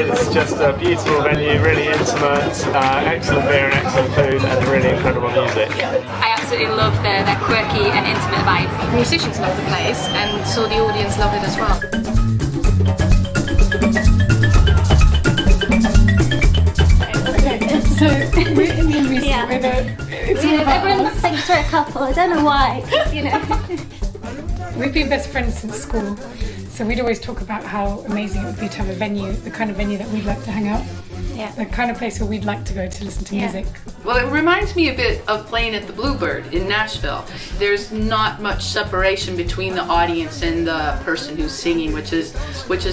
It's just a beautiful venue, really intimate, excellent beer and excellent food, and really incredible music. I absolutely love their quirky and intimate vibe. The musicians love the place, and so the audience love it as well. Okay, so we're Indian music. Yeah. Everyone thinks we're a couple. I don't know why. We've been best friends since school, so we'd always talk about how amazing it would be to have a venue, the kind of venue that we'd like to hang out. Yeah. The kind of place where we'd like to go to listen to music. Well, it reminds me a bit of playing at the Bluebird in Nashville. There's not much separation between the audience and the person who's singing, which is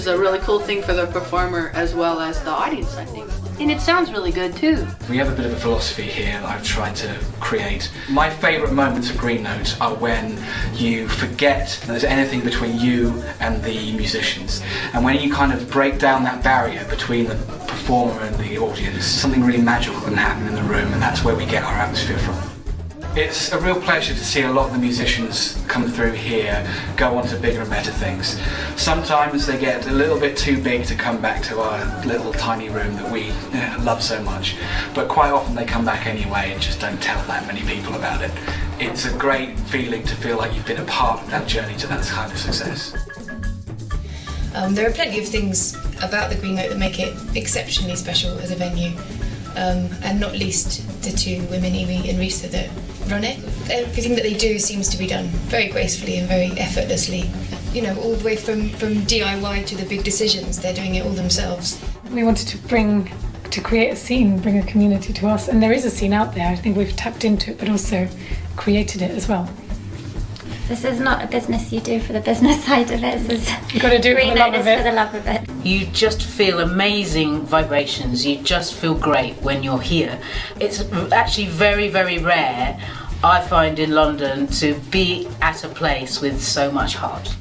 a really cool thing for the performer as well as the audience, I think. And it sounds really good too. We have a bit of a philosophy here that I've tried to create. My favourite moments of Green Note are when you forget there's anything between you and the musicians. And when you kind of break down that barrier between the performer and the audience, something really magical can happen in the room, and that's where we get our atmosphere from. It's a real pleasure to see a lot of the musicians come through here go on to bigger and better things. Sometimes they get a little bit too big to come back to our little tiny room that we love so much, but quite often they come back anyway and just don't tell that many people about it. It's a great feeling to feel like you've been a part of that journey to that kind of success. There are plenty of things about the Green Note that make it exceptionally special as a venue, and not least the two women, Evie and Risa, that run it. Everything that they do seems to be done very gracefully and very effortlessly. You know, all the way from DIY to the big decisions, they're doing it all themselves. We wanted to create a scene, bring a community to us, and there is a scene out there. I think we've tapped into it, but also created it as well. This is not a business you do for the business side of it. You've got to do it for the love of it. For the love of it. You just feel amazing vibrations. You just feel great when you're here. It's actually very, very rare, I find, in London to be at a place with so much heart.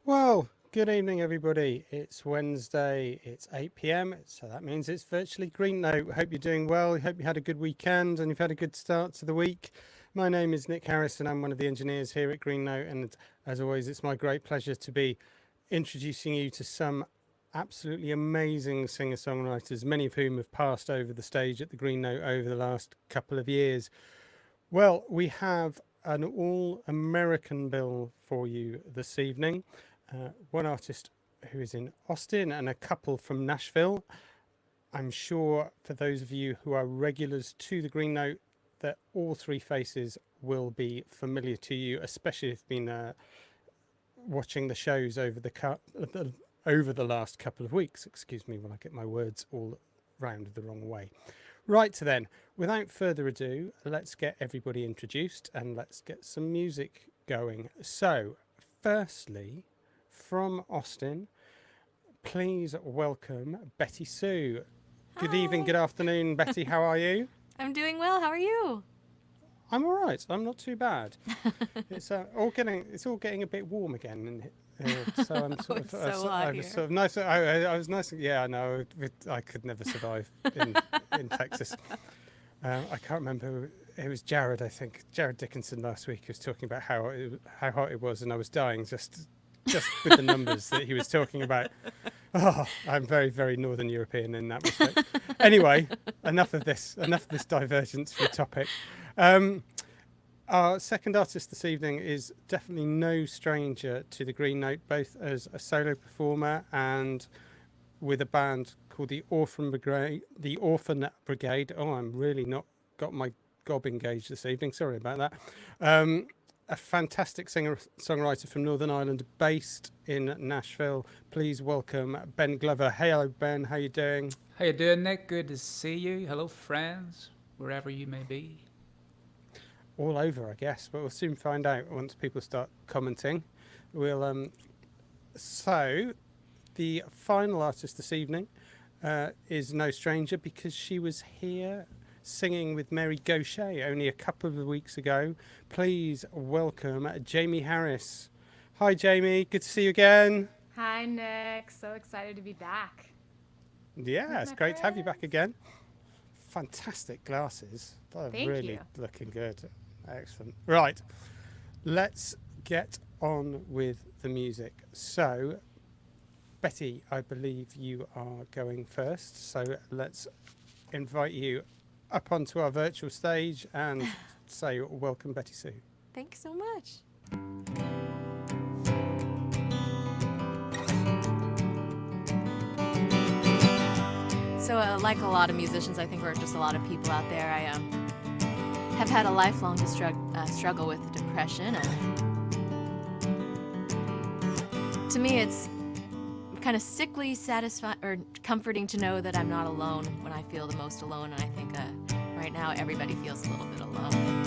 Well, good evening everybody. It's Wednesday, it's 8 p.m, so that means it's virtually Green Note. Hope you're doing well, hope you had a good weekend and you've had a good start to the week. My name is Nick Harris and I'm one of the engineers here at Green Note, and as always it's my great pleasure to be introducing you to some absolutely amazing singer-songwriters, many of whom have passed over the stage at the Green Note over the last couple of years. Well, we have an all-American bill for you this evening. One artist who is in Austin and a couple from Nashville. I'm sure for those of you who are regulars to the Green Note that all three faces will be familiar to you, especially if you've been watching the shows over the last couple of weeks. Excuse me when I get my words all round the wrong way. Right then, without further ado, let's get everybody introduced and let's get some music going. So, firstly, from Austin, please welcome BettySoo. Good Hi. evening, good afternoon, Betty. How are you? I'm doing well. How are you? I'm all right. I'm not too bad. It's all getting a bit warm again, so I'm sort of. It's so hot I was here. sort of nice. I was nice. Yeah, no, I could never survive in Texas. I can't remember. It was Jared, I think. Jared Dickinson last week was talking about how hot it was, and I was dying just with the numbers that he was talking about. Oh, I'm very, very Northern European in that respect. Anyway, enough of this divergence from topic. Our second artist this evening is definitely no stranger to the Green Note, both as a solo performer and with a band called the Orphan Brigade. Oh, I'm really not got my gob engaged this evening. Sorry about that. A fantastic singer-songwriter from Northern Ireland, based in Nashville. Please welcome Ben Glover. Hey, hello Ben, how you doing? How you doing, Nick? Good to see you. Hello, friends, wherever you may be. all over, I guess, but we'll soon find out once people start commenting. We'll so the final artist this evening is no stranger, because she was here singing with Mary Gaucher only a couple of weeks ago. Please welcome JAIMEE Harris. Hi Jaimee, good to see you again. Hi Nick, so excited to be back. Yeah, it's great to have you back again. Fantastic glasses. They're Thank really you. looking good. Excellent. Right, let's get on with the music. So, Betty, I believe you are going first. So let's invite you up onto our virtual stage and say welcome, BettySoo. Thanks so much. So like a lot of musicians, I think we're just a lot of people out there. I have had a lifelong struggle with depression, and to me it's kind of sickly satisfying or comforting to know that I'm not alone when I feel the most alone, and I think right now everybody feels a little bit alone.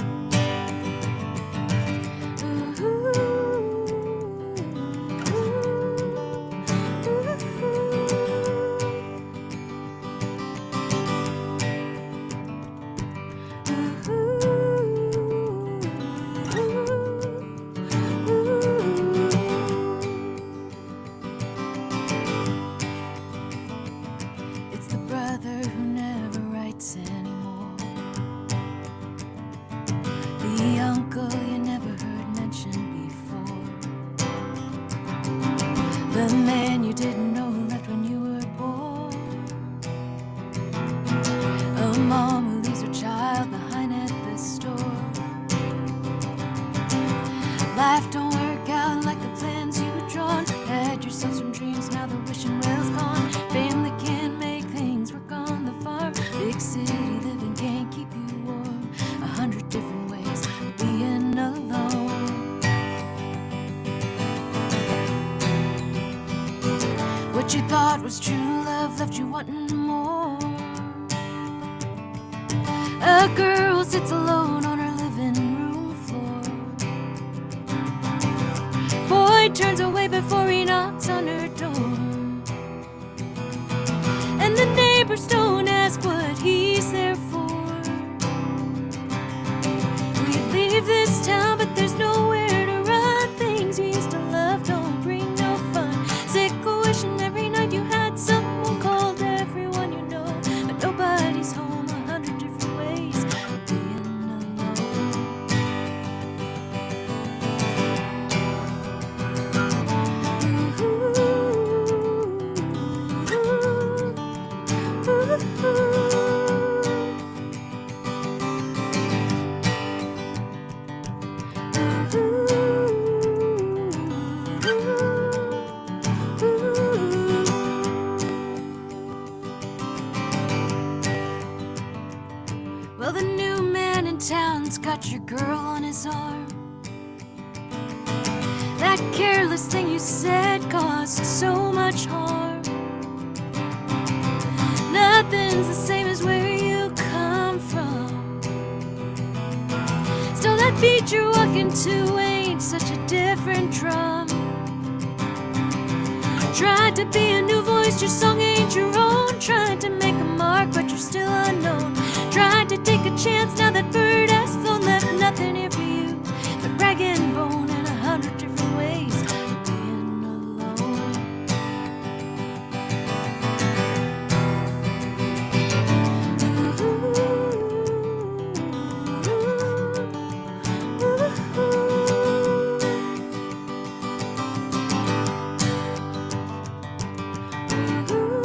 Life don't work out like the plans you had drawn. Had yourself some dreams, now the wishing well's gone. Family can't make things work on the farm. Big city living can't keep you warm. 100 different ways of being alone. What you thought was true love left you wanting more. A girl sits alone on her living room floor. Boy turns away before he knocks on her door. And the neighbors don't ask what he's there for. We leave this town, but there's nowhere to run. Things you used to love don't bring no fun. Sick of wishing every night you had someone called everyone you know, but nobody's home. 100 different ways of being alone. Well, the new man in town's got your girl on his arm. That careless thing you said caused so much harm. Nothing's the same as where you come from. Still, that beat you're walking to ain't such a different drum. Tried to be a new voice, your song ain't your own. Tried to make a mark, but you're still unknown. Tried to take a chance, now that bird has flown. Left nothing here for you but rag and bone and 100 different ways of being alone. Ooh.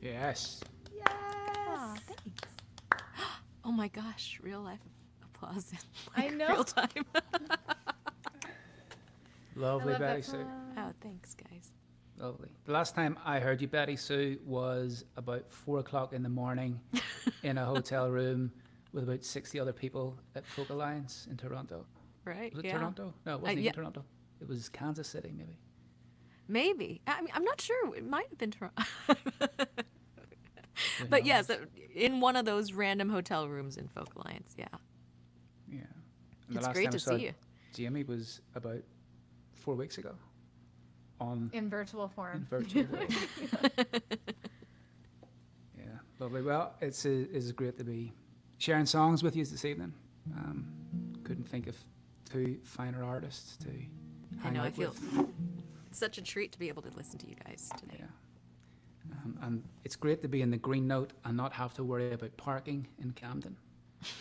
Yes. Aw, thanks. Oh my gosh, real life applause in I know. real time. Lovely, love that BettySoo. Oh, thanks, guys. Lovely. The last time I heard you, BettySoo, was about 4 o'clock in the morning in a hotel room with about 60 other people at Folk Alliance in Toronto. Right, Was it yeah. Toronto? No, it wasn't yeah. even Toronto. It was Kansas City, maybe. Maybe. I mean, I'm not sure. It might have been Toronto. But yes, in one of those random hotel rooms in Folk Alliance, yeah. Yeah. And the It's last great time to I saw see you. Jamie was about 4 weeks ago on In virtual form. in virtual world. Yeah, lovely. Well, it's great to be sharing songs with you this evening. Couldn't think of two finer artists to I hang know, I out feel with. it's such a treat to be able to listen to you guys today. Yeah. And it's great to be in the Green Note and not have to worry about parking in Camden.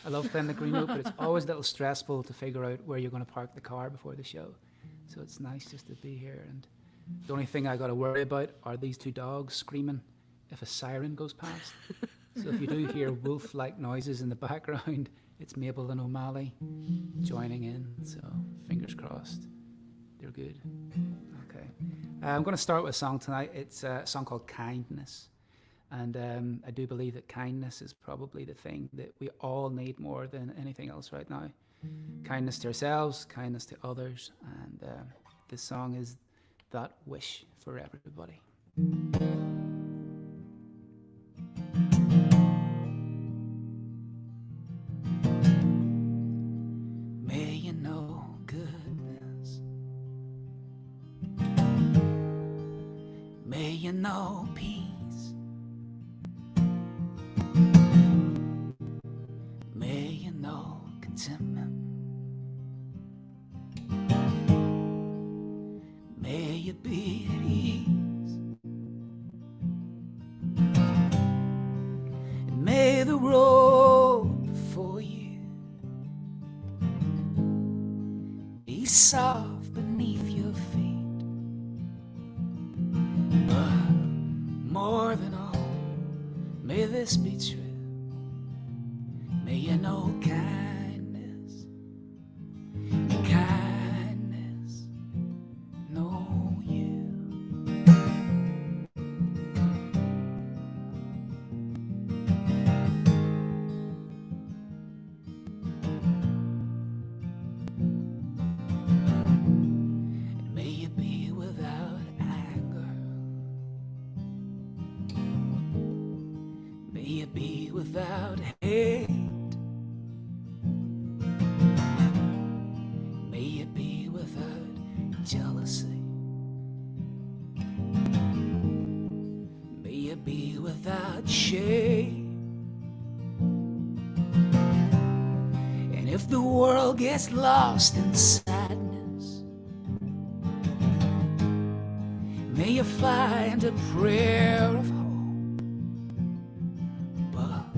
I love playing the Green Note, but it's always a little stressful to figure out where you're going to park the car before the show. So it's nice just to be here. And the only thing I got to worry about are these two dogs screaming if a siren goes past. So if you do hear wolf-like noises in the background, it's Mabel and O'Malley joining in. So fingers crossed, they're good. Okay. I'm going to start with a song tonight. It's a song called Kindness. And I do believe that kindness is probably the thing that we all need more than anything else right now. Kindness to ourselves, kindness to others. And this song is that wish for everybody. May you know goodness. May you know peace. May you know contentment. May you be at ease. And may the road before you be soft beneath your feet. But more than all, may this be true. May you know kindness, and kindness know you. And may you be without anger. May you be without hate. May you be without jealousy. May you be without shame. And if the world gets lost in sadness, may you find a prayer of hope. But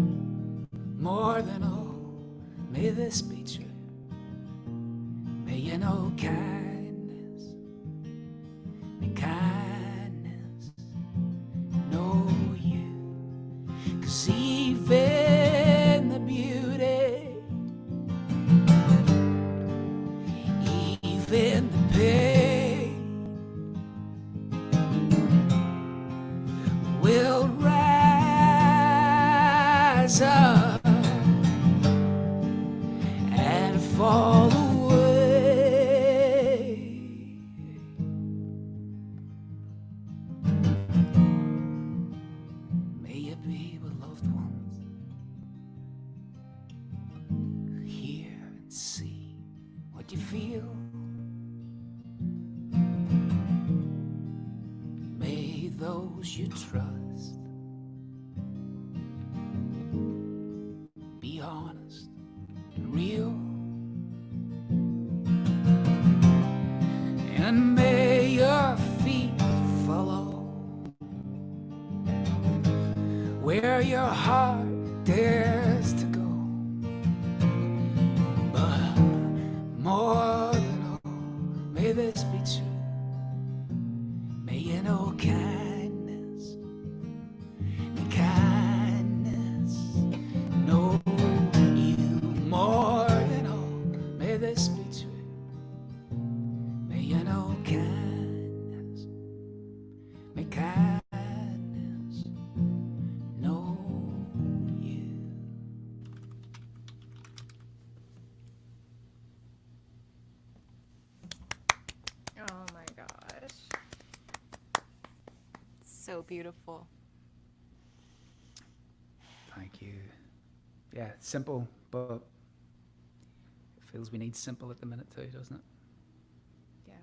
more than all, may this be true. May you know kindness, may kindness know you. 'Cause even the beauty, even the pain will rise up and fall away. May you be with loved ones who hear and see what you feel. May those you trust be honest and real. And may your feet follow where your heart dares to go. But more than all, may this be true. May you know kindness, may so beautiful. Thank you. Yeah, simple, but it feels we need simple at the minute too, doesn't it? Yeah.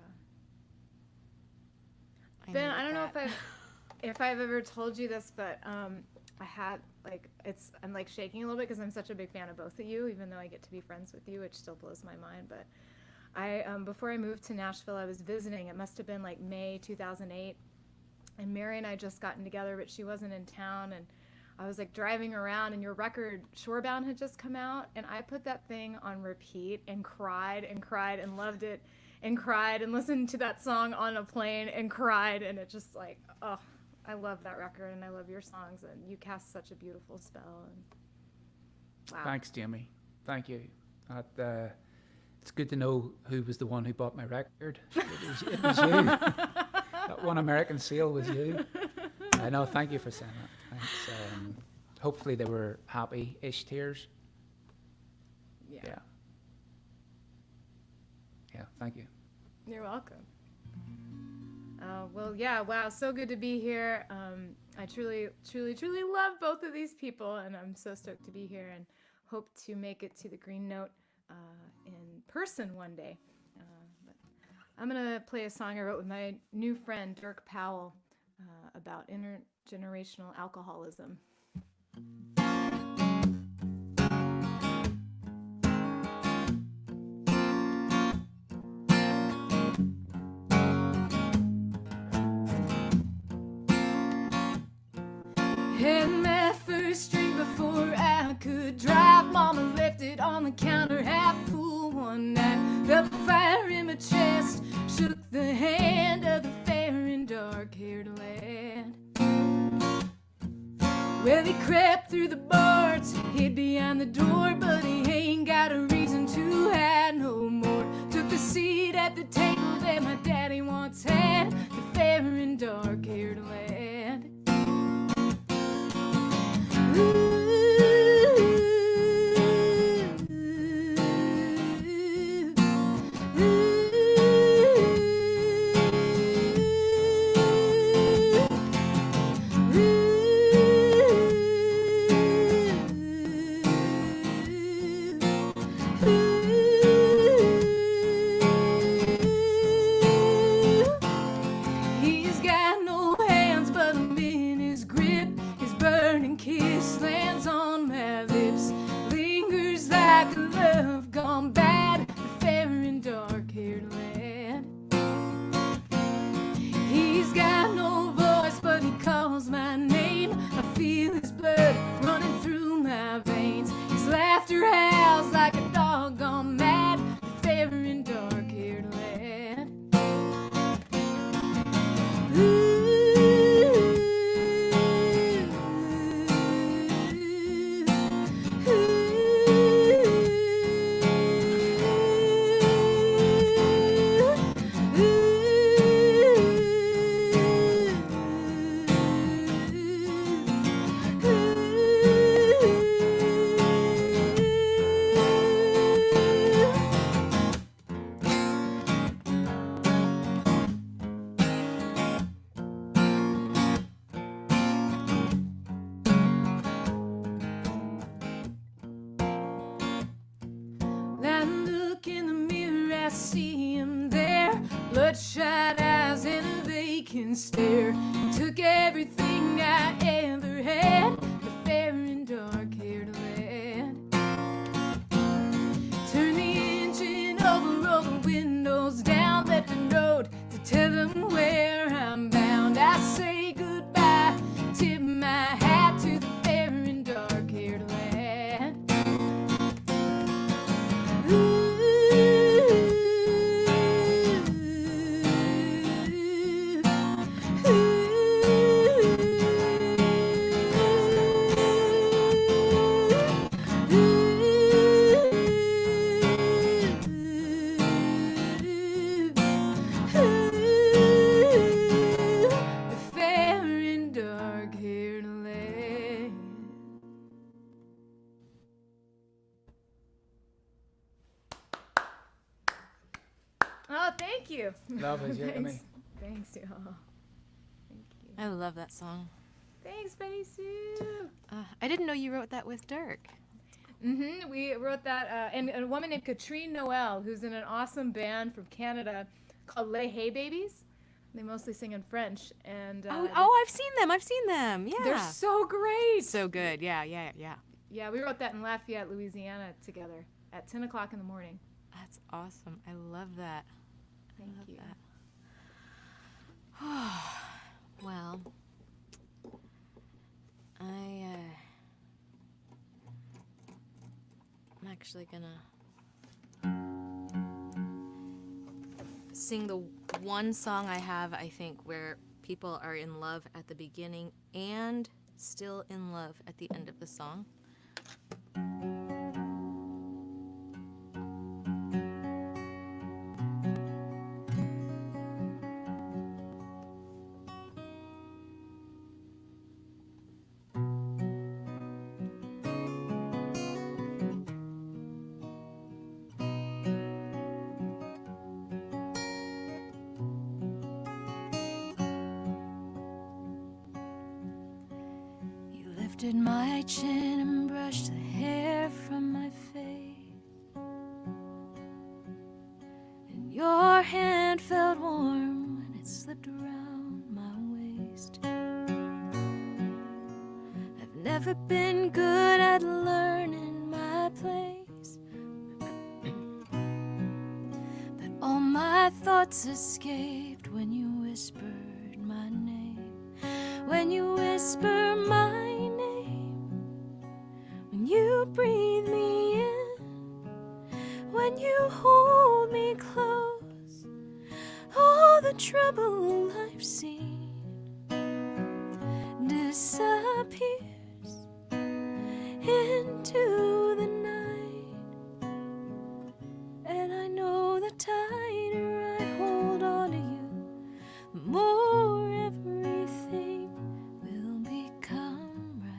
Ben, I don't know if I've ever told you this, but I had I'm like shaking a little bit because I'm such a big fan of both of you, even though I get to be friends with you, which still blows my mind. But I before I moved to Nashville, I was visiting. It must have been like May 2008, and Mary and I just gotten together, but she wasn't in town, and I was like driving around, and your record Shorebound had just come out, and I put that thing on repeat and cried and loved it and cried and listened to that song on a plane and cried, and it just like, oh, I love that record, and I love your songs, and you cast such a beautiful spell. And wow. Thanks, Jamie. Thank you. It's good to know who was the one who bought my record. It was you. That one American Seal was you. I know. Thank you for saying that. Thanks. Hopefully they were happy-ish tears. Yeah. Thank you. You're welcome. Well, yeah, wow, so good to be here. I truly, truly, truly love both of these people, and I'm so stoked to be here and hope to make it to the Green Note in person one day. But I'm going to play a song I wrote with my new friend, Dirk Powell, about intergenerational alcoholism. Had my first drink before I could drive. Mama left it on the counter half full one night. Felt the fire in my chest, shook the hand of the fair and dark-haired lad. Well, he crept through the boards, hid behind the door, but he ain't got a reason to hide no more. Took the seat at the table that my daddy once had, the fair and dark-haired lad. He's got no hands, but I'm in his grip. His burning kiss lands on my lips, lingers like a love gone bad, the fair and dark-haired lad. He's got no voice, but he calls my name. I feel his blood running through my veins. His laughter howls like a dog gone mad, the fair and dark-haired lad. I look in the mirror, I see him there, bloodshot eyes and a vacant stare. He took everything I ever had, the fair and dark-haired lad. Turned the engine over, rolled the windows down, left a note to tell him where I'm bound. I say goodbye, tip my hat to the fair and dark-haired lad. The fair and dark-haired lad. Oh, thank you. Love it, Jamie. Thanks, y'all. Thank you. I love that song. Thanks, BettySoo. I didn't know you wrote that with Dirk. We wrote that, and a woman named Katrine Noel, who's in an awesome band from Canada called Les Hey Babies. They mostly sing in French, and I've seen them. Yeah, they're so great. So good. Yeah. Yeah, we wrote that in Lafayette, Louisiana, together at 10 o'clock in the morning. That's awesome. I love that. Thank you. Well, I'm actually gonna sing the one song I have, I think, where people are in love at the beginning and still in love at the end of the song. Lifted my chin and brushed the hair from my face, and your hand felt warm when it slipped around my waist. I've never been good at learning my place, but all my thoughts escaped when you whispered my name. When you whisper my you breathe me in, when you hold me close, all the trouble I've seen disappears into the night. And I know the tighter I hold on to you, the more everything will become right.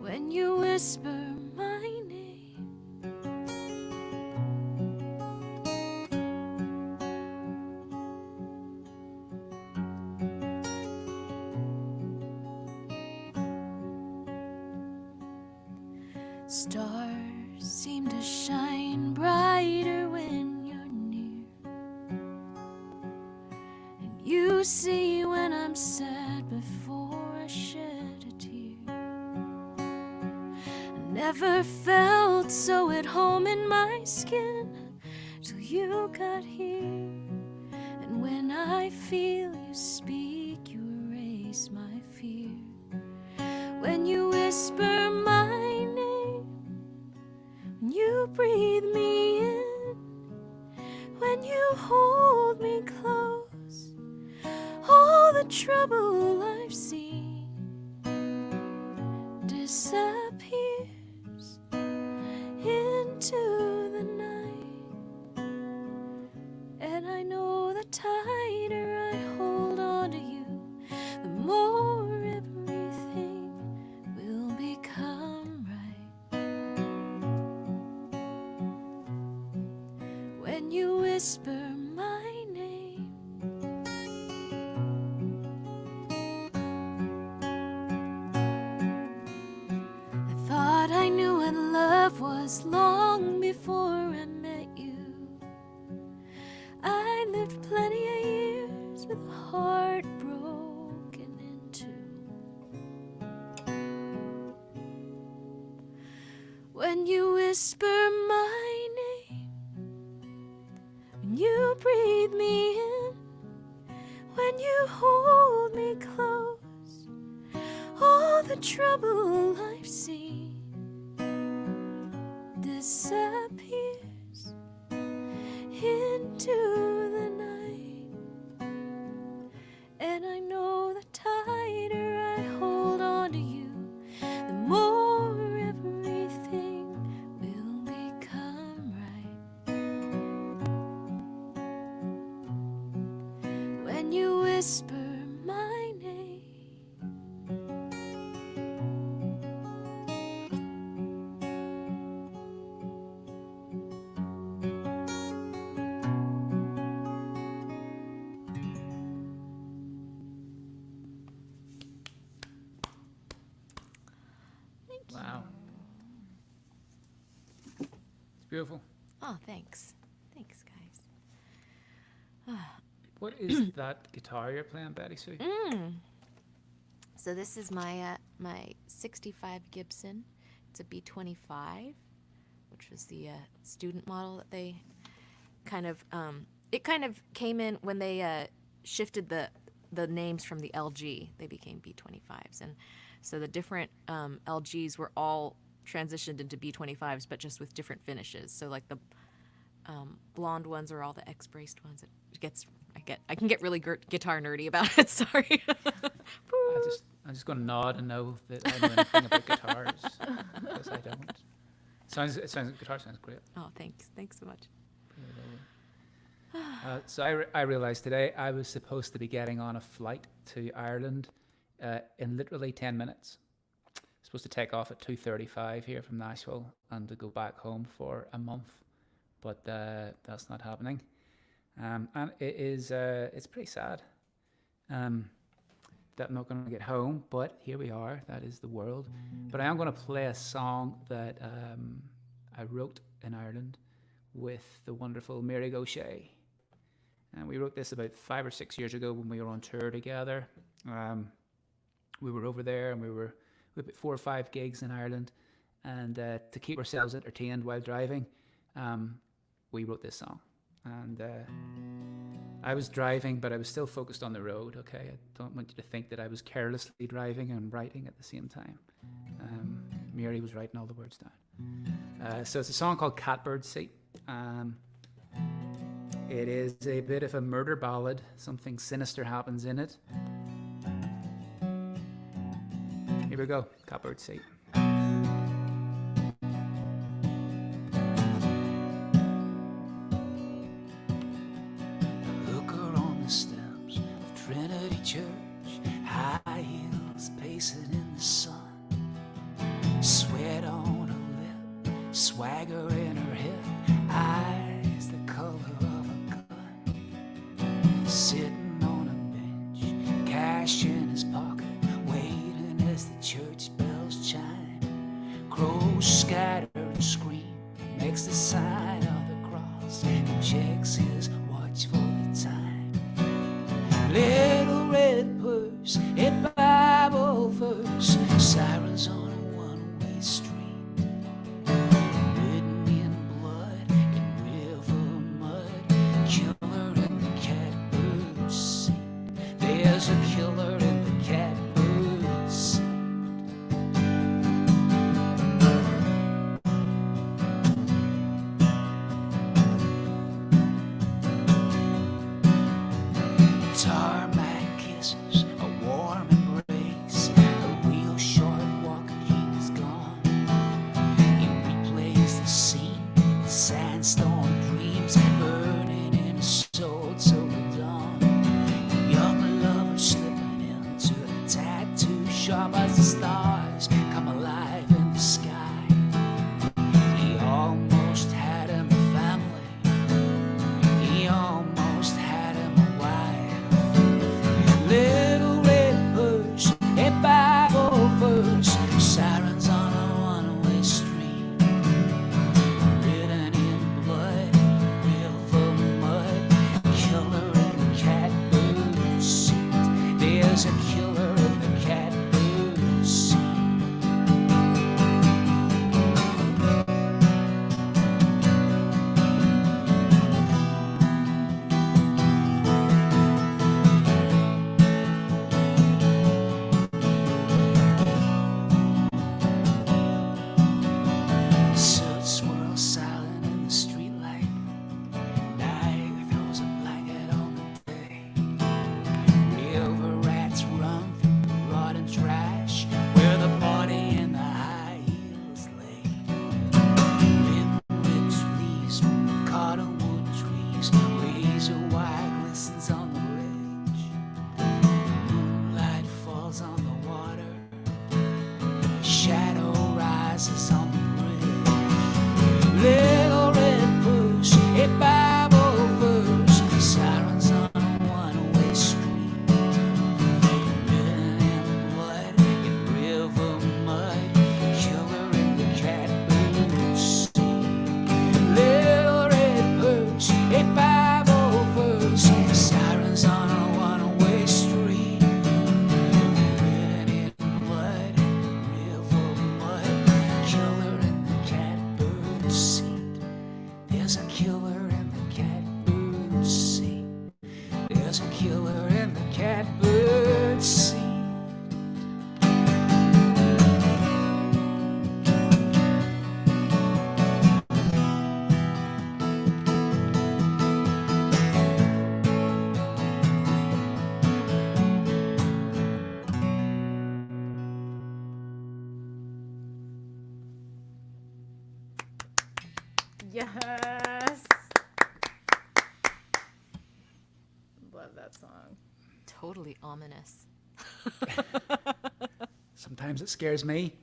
When you whisper my name, stars seem to shine brighter when you're near, and you see when I'm sad before I shed a tear. Never felt so at home in my skin till you got here. And when I feel you speak, you erase my fear. When you whisper my name, when you breathe me in, when you hold me close, all the trouble I've seen disappears into the night. And I know the tighter I hold on to you, the more everything will become right. When you whisper my name, I thought I knew what love was long before I met you. I lived plenty of years with a heart broken in two. When you whisper my name, when you breathe me in, when you hold me close, all the trouble I've seen disappears into the night. And I know the tighter I hold on to you, the more everything will become right. When you whisper my name, beautiful. Oh, thanks. Thanks, guys. What is that guitar you're playing, BettySoo? So this is my my 65 Gibson. It's a B25, which was the student model that they kind of it kind of came in when they shifted the names from the LG. They became B25s, and so the different LGs were all transitioned into B25s, but just with different finishes. So like the blonde ones are all the X-braced ones. It gets I can get really guitar nerdy about it. Sorry. I'm just going to nod and know that I know anything about guitars because I don't. Guitar sounds great. Oh, thanks so much. So I realized today I was supposed to be getting on a flight to Ireland in literally 10 minutes. Supposed to take off at 2:35 here from Nashville and to go back home for a month, but that's not happening. And it is it's pretty sad that I'm not going to get home, but here we are. That is the world. But I am going to play a song that I wrote in Ireland with the wonderful Mary Gaucher. And we wrote this about 5 or 6 years ago when we were on tour together. We were over there and we put 4 or 5 gigs in Ireland, and to keep ourselves entertained while driving, we wrote this song. And I was driving, but I was still focused on the road, okay? I don't want you to think that I was carelessly driving and writing at the same time. Mary was writing all the words down. So it's a song called Catbird Seat. It is a bit of a murder ballad. Something sinister happens in it. Here we go, Catbird Seat. Looker on the steps of Trinity Church, high heels pacing in the sun, sweat on her lip, swagger in her hip, eyes the color of a gun, sitting on a bench, cash in his pocket, waiting as the church bells chime. Crows scatter and scream, makes the sign of the cross, and checks his watch for the time. Little red purse, a Bible verse, sirens on a one-way street, written in blood, in river mud, killer in the catbird seat. There's a killer in the catbird seat. Tarmac kisses, a warm embrace, a real short walk, he is gone. He replays the scene, the sandstone dreams, burning in his soul till the dawn. The young lover slipping into a tattoo shop as the stars come alive in the sky. He almost had him a family, he almost had him a wife. Little red purse, a Bible verse, sirens on a one-way street, written in blood, river mud, killer in the catbird seat. There's a killer in the catbird seat. Suit swirl silent in the streetlight. Night throws a blanket on the day. River rats run through Yes. Love that song. Totally ominous. Sometimes it scares me.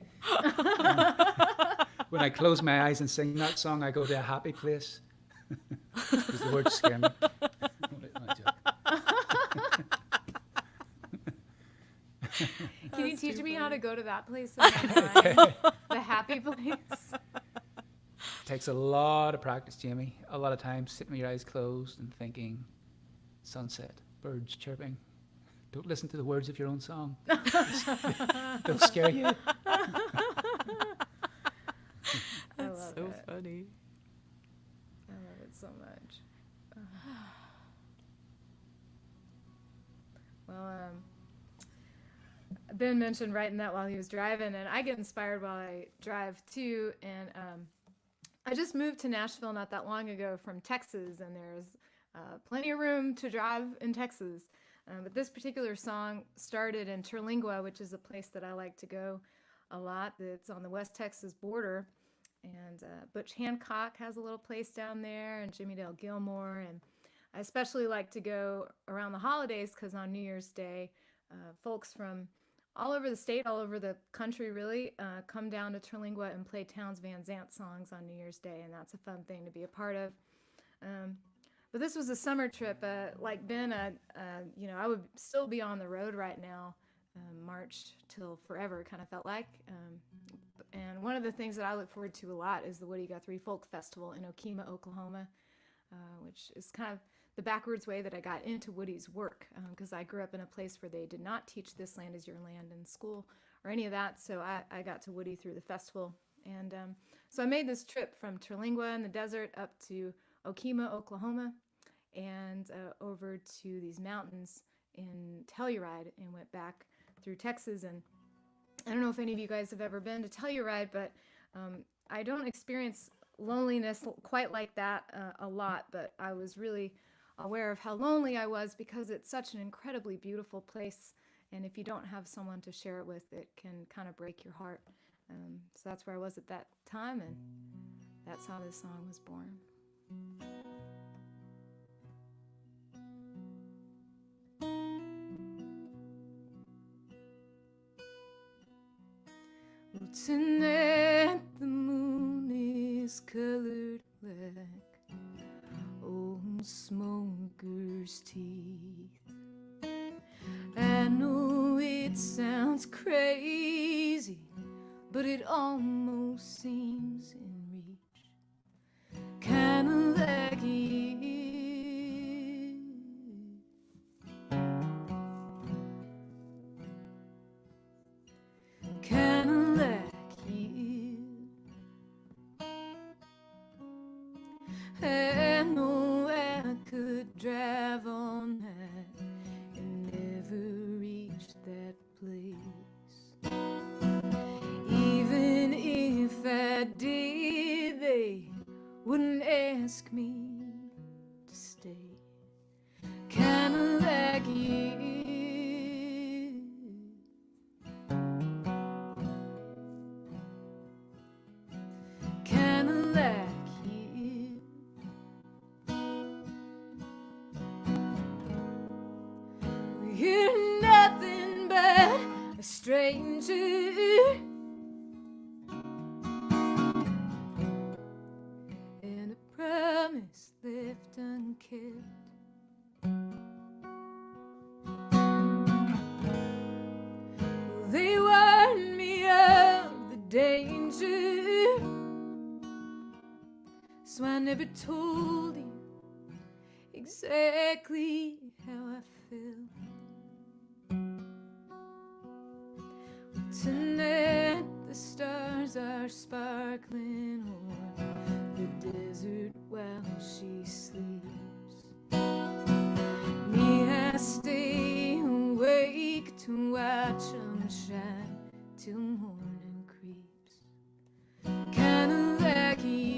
When I close my eyes and sing that song, I go to a happy place. Because the words scare me. Can you teach me how to go to that place sometime? The happy place? Takes a lot of practice, Jamie. A lot of time sitting with your eyes closed and thinking, sunset, birds chirping. Don't listen to the words of your own song. They'll scare you. That's so funny. I love it so much. Well, Ben mentioned writing that while he was driving, and I get inspired while I drive too. And I just moved to Nashville not that long ago from Texas, and there's plenty of room to drive in Texas. But this particular song started in Terlingua, which is a place that I like to go a lot. It's on the West Texas border. And Butch Hancock has a little place down there, and Jimmy Dale Gilmore. And I especially like to go around the holidays because on New Year's Day, folks from all over the state, all over the country really, come down to Terlingua and play Townes Van Zandt songs on New Year's Day, and that's a fun thing to be a part of. But this was a summer trip. Like Ben, I would still be on the road right now, March till forever, kind of felt like. And one of the things that I look forward to a lot is the Woody Guthrie Folk Festival in Okemah, Oklahoma, which is kind of the backwards way that I got into Woody's work, because I grew up in a place where they did not teach This Land Is Your Land in school or any of that, so I got to Woody through the festival. And so I made this trip from Terlingua in the desert up to Okemah, Oklahoma, and over to these mountains in Telluride, and went back through Texas. And I don't know if any of you guys have ever been to Telluride, but I don't experience loneliness quite like that a lot, but I was really aware of how lonely I was because it's such an incredibly beautiful place, and if you don't have someone to share it with, it can kind of break your heart. So that's where I was at that time, and that's how this song was born. Well, tonight the moon is colored black, old smoker's teeth. I know it sounds crazy, but it almost seems in reach, kinda like it. Kinda like you. I know I could drive all night and never reach that place. Even if I did, they wouldn't ask me to stay. Kinda like you. Kinda like you. You're nothing but a stranger, and a promise left unkept. Well, they warned me of the danger, so I never told you exactly how I felt. Tonight the stars are sparkling o'er the desert while she sleeps. Me, I stay awake to watch 'em shine till morning creeps. Kinda like you.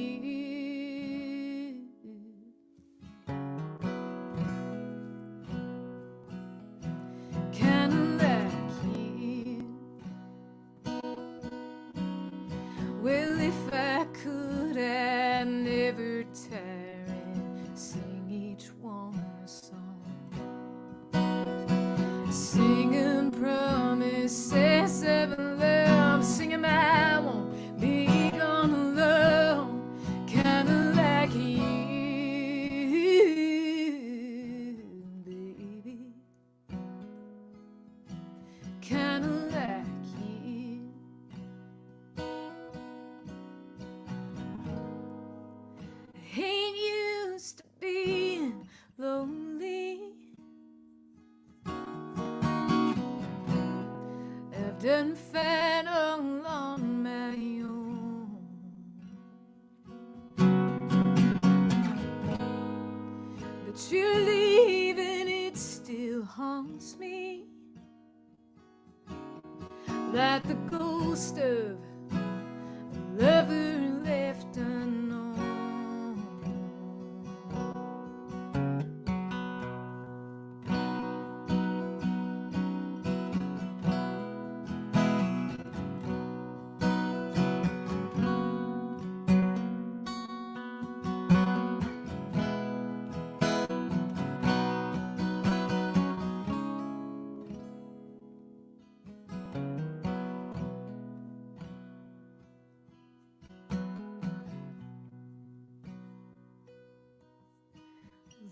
Kinda like you. Well, if I could, I'd never done fight all on my own. But you're leaving, it still haunts me like the ghost of a lover left unknown.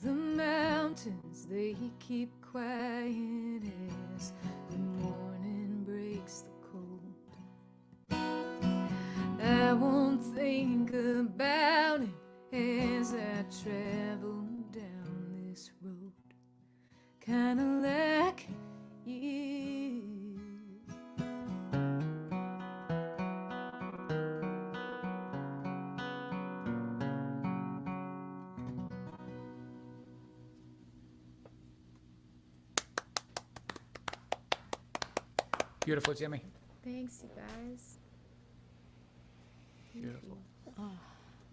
The mountains, they keep quiet as the morning breaks the cold. I won't think about it as I travel down this road, kinda like you. Beautiful, Jimmy. Thanks, you guys. Beautiful.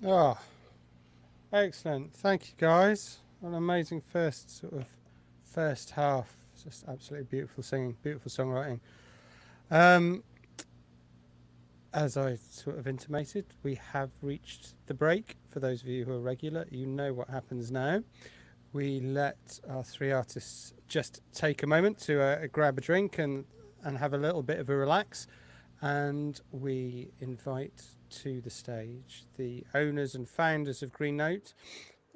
Oh, excellent. Thank you, guys. What an amazing first half. It's just absolutely beautiful singing, beautiful songwriting. As I sort of intimated, we have reached the break. For those of you who are regular, you know what happens now. We let our three artists just take a moment to grab a drink and have a little bit of a relax, and we invite to the stage the owners and founders of Green Note,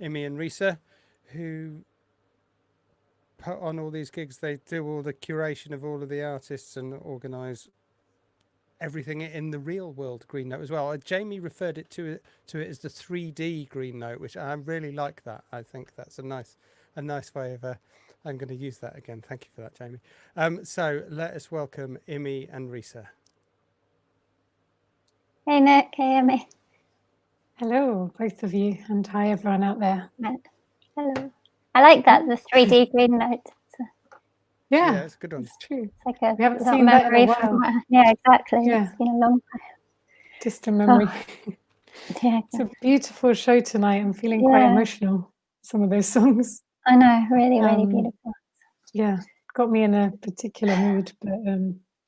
Emmylou and Risa, who put on all these gigs. They do all the curation of all of the artists and organise everything in the real world Green Note as well. JAIMEE referred it to it as the 3D Green Note, which I really like that. I think that's a nice way of I'm going to use that again. Thank you for that, JAIMEE. So let us welcome Emmylou and Risa. Hey Nick, hey Emmy. Hello, both of you, and hi everyone out there. Hello. I like that, the 3D Green Note. Yeah, it's a good one. It's true. It's like a We haven't little seen that in a memory from while. yeah, exactly. Yeah. It's been a long time. Distant memory. Yeah, It's a beautiful show tonight. I'm feeling quite Yeah. emotional. Some of those songs. I know, really, really beautiful. Yeah, got me in a particular mood, but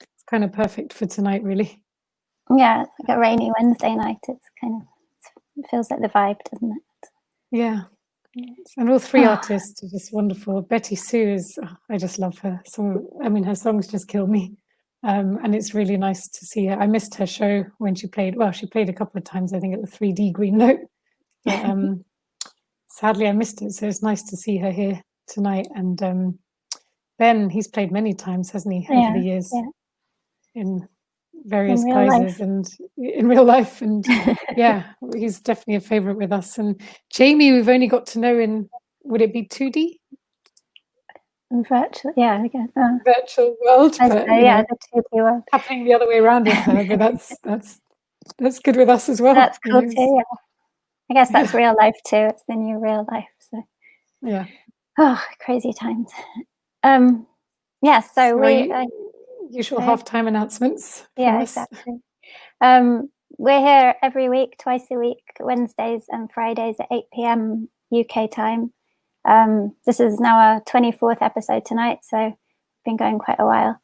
it's kind of perfect for tonight, really. Yeah, it's like a rainy Wednesday night. It's kind of, it feels like the vibe, doesn't it? Yeah. And all three artists are just wonderful. BettySoo is, I just love her. So, I mean, her songs just kill me. And it's really nice to see her. I missed her show when she played, well, she played a couple of times, I think, at the 3D Green Note. But, sadly, I missed it. So it's nice to see her here tonight. And Ben, he's played many times, hasn't he, over the years? Yeah. In various In real guises life. and in real life. And yeah, he's definitely a favorite with us. And JAIMEE, we've only got to know in, would it be 2D? And virtual, yeah, I guess. Virtual world, but yeah, the 2D world. happening the other way around with her, but that's good with us as well. That's cool Yes. too, yeah. I guess that's real life too. It's the new real life. So Yeah. oh, crazy times. Yeah, so we usual halftime announcements. Yeah, exactly. We're here every week, twice a week, Wednesdays and Fridays at 8 p.m. UK time. This is now our 24th episode tonight, so it's been going quite a while.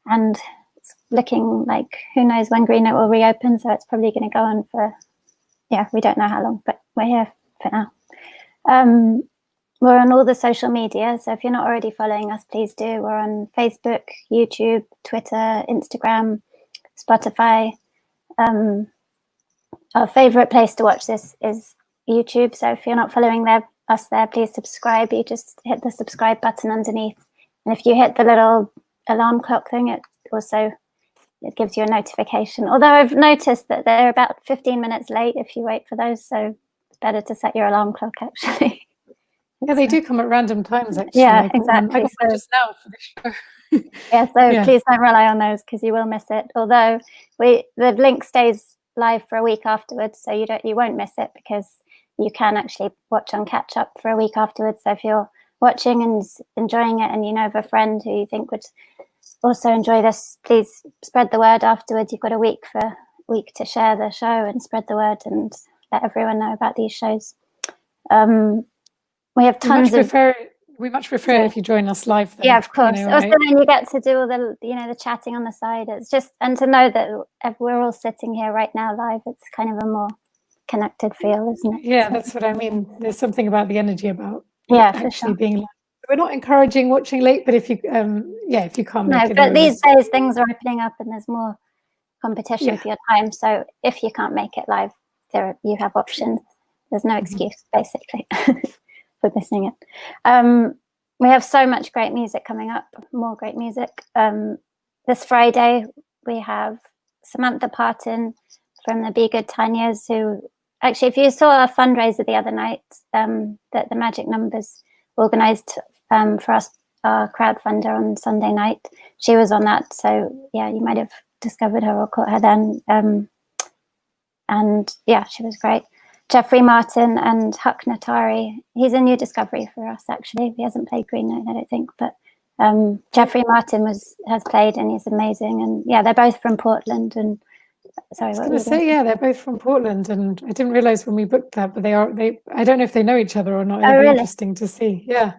And it's looking like who knows when Green Note will reopen, so it's probably going to go on for, yeah, we don't know how long, but we're here for now. We're on all the social media, so if you're not already following us, please do. We're on Facebook, YouTube, Twitter, Instagram, Spotify. Our favourite place to watch this is YouTube, so if you're not following us there, please subscribe. You just hit the subscribe button underneath, and if you hit the little alarm clock thing, it gives you a notification. Although I've noticed that they're about 15 minutes late if you wait for those, so it's better to set your alarm clock actually. Yeah, they do come at random times, actually. Yeah, I got exactly. one just now for the show. Yeah, so Yeah. please don't rely on those because you will miss it. Although the link stays live for a week afterwards, so you won't miss it because you can actually watch on catch up for a week afterwards. So if you're watching and enjoying it, and you know of a friend who you think would also enjoy this, please spread the word afterwards. You've got a week to share the show and spread the word and let everyone know about these shows. We have tons of. We much prefer it if you join us live. Though, Yeah, of course. You know, Also, then you get to do all the, the chatting on the side. It's just, and to know that we're all sitting here right now live, it's kind of a more connected feel, isn't it? Yeah, So, that's what I mean. There's something about the energy about for actually sure. being live. We're not encouraging watching late, but if you, if you can't No, make it, but these days things are opening up and there's more competition for your time. So if you can't make it live, you have options. There's no excuse, basically, for missing it. We have so much great music coming up, more great music. This Friday, we have Samantha Parton from the Be Good Tanyas, who actually, if you saw our fundraiser the other night, that the Magic Numbers organised for us, our crowdfunder on Sunday night, she was on that. So, yeah, you might have discovered her or caught her then. And, yeah, she was great. Jeffrey Martin and Huck Natari. He's a new discovery for us, actually. He hasn't played Green Note, I don't think, but Jeffrey Martin has played, and he's amazing. And yeah, they're both from Portland. And sorry, I was going to say, yeah, they're both from Portland, and I didn't realize when we booked that, but they. I don't know if they know each other or not. It'll be interesting to see. Yeah.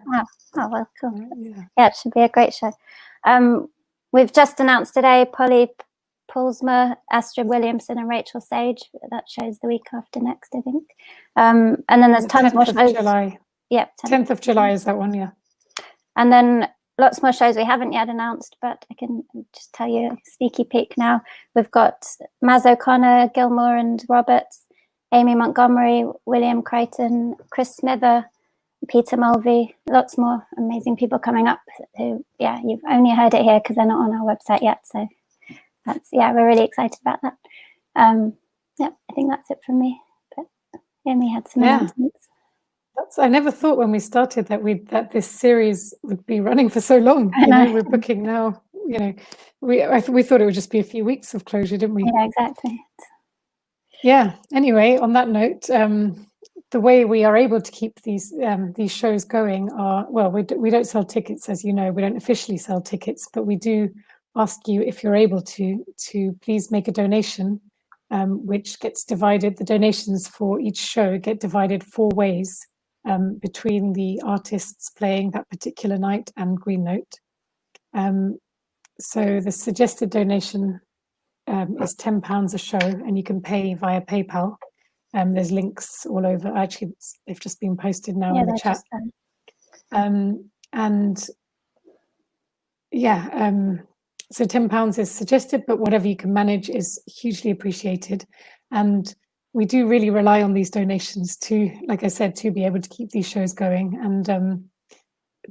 Oh well, cool. Yeah, it should be a great show. We've just announced today Polly Poulsma, Astrid Williamson, and Rachel Sage. That show's the week after next, I think. And then there's tons more shows. July. Yep. 10th of July is that one, yeah. And then lots more shows we haven't yet announced, but I can just tell you a sneaky peek now. We've got Maz O'Connor, Gilmore and Roberts, Amy Montgomery, William Crichton, Chris Smither, Peter Mulvey, lots more amazing people coming up who, yeah, you've only heard it here because they're not on our website yet. So we're really excited about that. Yeah, I think that's it from me. But Amy had some announcements. I never thought when we started that this series would be running for so long. You know, we're booking now. You know, we thought it would just be a few weeks of closure, didn't we? Yeah, exactly. Yeah. Anyway, on that note, the way we are able to keep these shows going are, well, we don't sell tickets, as you know. We don't officially sell tickets, but we do ask you, if you're able to please make a donation, which gets divided. The donations for each show get divided 4 ways. Between the artists playing that particular night and Green Note. So the suggested donation is £10 a show, and you can pay via PayPal. There's links all over. Actually, they've just been posted now in the chat. So £10 is suggested, but whatever you can manage is hugely appreciated. And we do really rely on these donations to, like I said, to be able to keep these shows going. And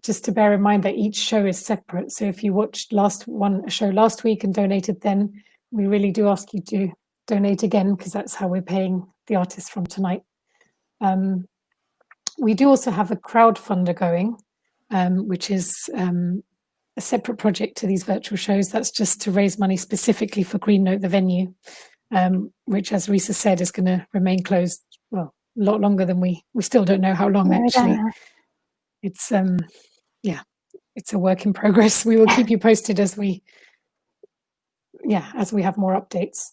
just to bear in mind that each show is separate. So if you watched a show last week and donated then, we really do ask you to donate again, because that's how we're paying the artists from tonight. We do also have a crowdfunder going, which is a separate project to these virtual shows. That's just to raise money specifically for Green Note, the venue. Which, as Risa said, is going to remain closed, well, a lot longer than we still don't know how long, actually. It's it's a work in progress. We will keep you posted as we have more updates.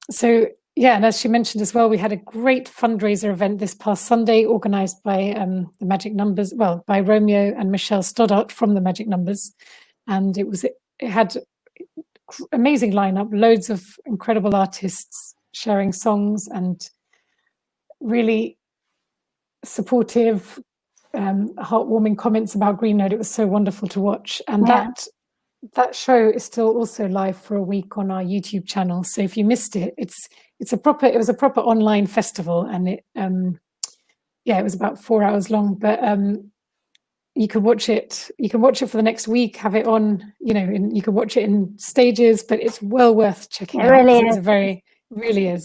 So yeah, and as she mentioned as well, we had a great fundraiser event this past Sunday, organized by the Magic Numbers, well, by Romeo and Michelle Stoddart from the Magic Numbers, and it had amazing lineup, loads of incredible artists sharing songs and really supportive, heartwarming comments about Green Note. It was so wonderful to watch. And that show is still also live for a week on our YouTube channel. So if you missed it, it was a proper online festival, and it was about 4 hours long, but you can watch it. You can watch it for the next week. Have it on, and you can watch it in stages. But it's well worth checking out. It's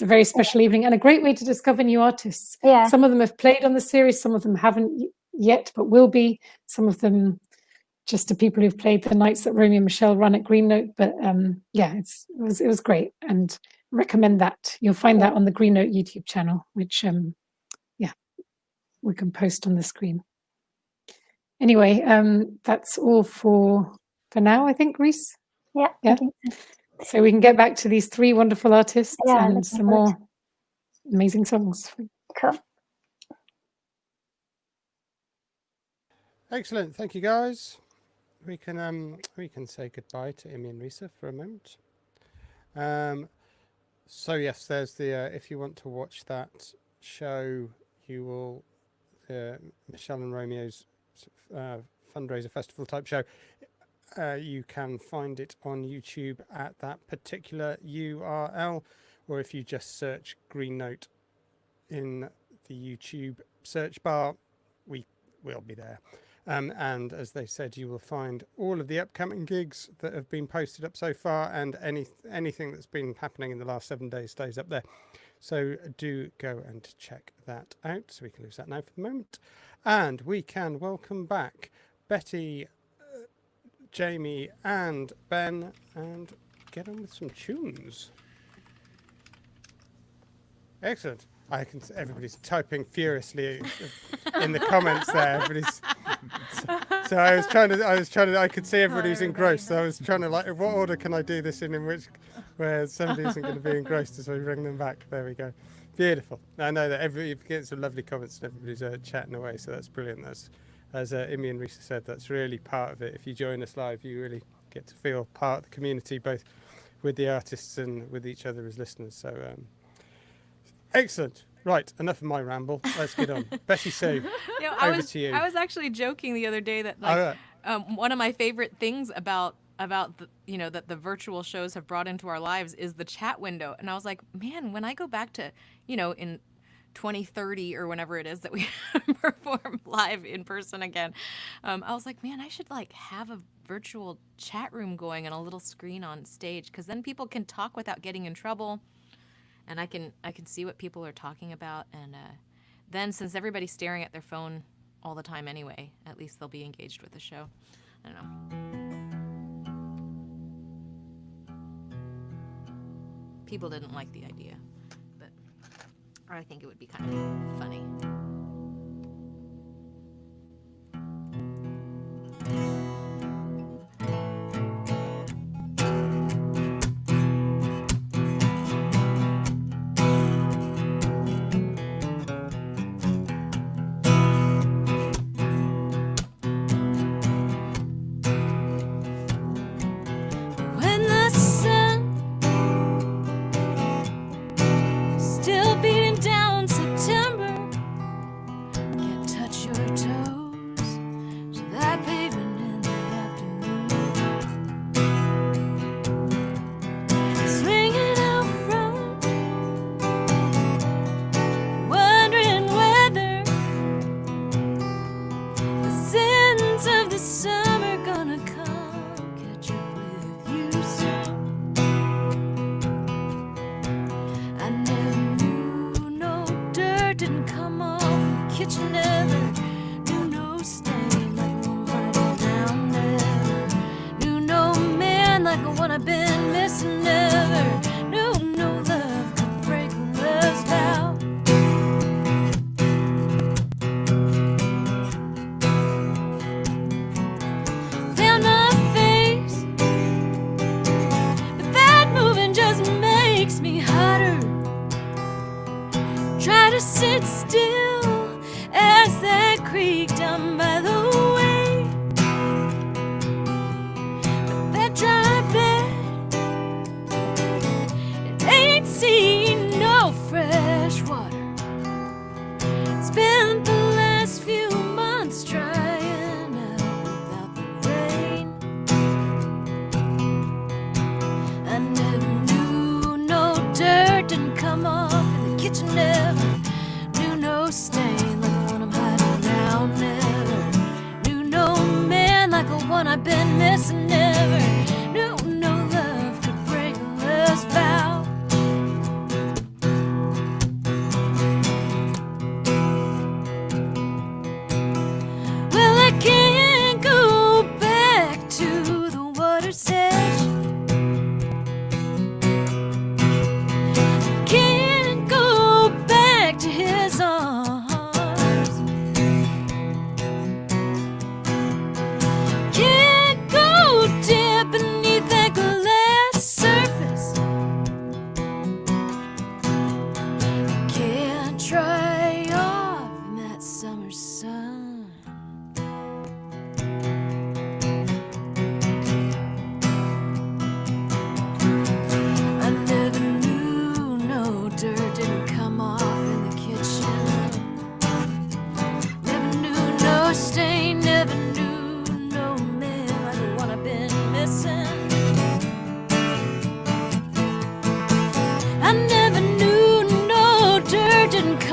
a very special evening, and a great way to discover new artists. Yeah. Some of them have played on the series. Some of them haven't yet, but will be. Some of them just to people who've played the nights that Romy and Michelle run at Green Note. But yeah, it was great, and recommend that. You'll find that on the Green Note YouTube channel, which yeah, we can post on the screen. Anyway, that's all for now, I think, Reese. Yeah. Yeah. So we can get back to these three wonderful artists and some more amazing songs. Cool. Excellent. Thank you, guys. We can say goodbye to Emmy and Risa for a moment. So yes, there's the if you want to watch that show, you will Michelle and Romeo's fundraiser festival type show. You can find it on YouTube at that particular URL, or if you just search Green Note in the YouTube search bar, we will be there. And as they said, you will find all of the upcoming gigs that have been posted up so far, and anything that's been happening in the last 7 days stays up there. So do go and check that out. So we can lose that now for the moment. And we can welcome back Betty, Jaimee and Ben, and get on with some tunes. Excellent. Everybody's typing furiously in the comments there. So I could see everybody was engrossed. So I was trying to, like, what order can I do this in which, where somebody isn't going to be engrossed as we bring them back. There we go. Beautiful. I know that everybody gets some lovely comments and everybody's chatting away, so that's brilliant. That's, as Emmy and Risa said, that's really part of it. If you join us live, you really get to feel part of the community, both with the artists and with each other as listeners. So excellent. Right, enough of my ramble. Let's get on. BettySoo, over to you. I was actually joking the other day that, like, one of my favorite things about the, that the virtual shows have brought into our lives is the chat window. And I was like, man, when I go back to, in 2030 or whenever it is that we perform live in person again, I was like, man, I should have a virtual chat room going and a little screen on stage, because then people can talk without getting in trouble. And I can see what people are talking about, and then since everybody's staring at their phone all the time anyway, at least they'll be engaged with the show. I don't know. People didn't like the idea, but I think it would be kind of funny.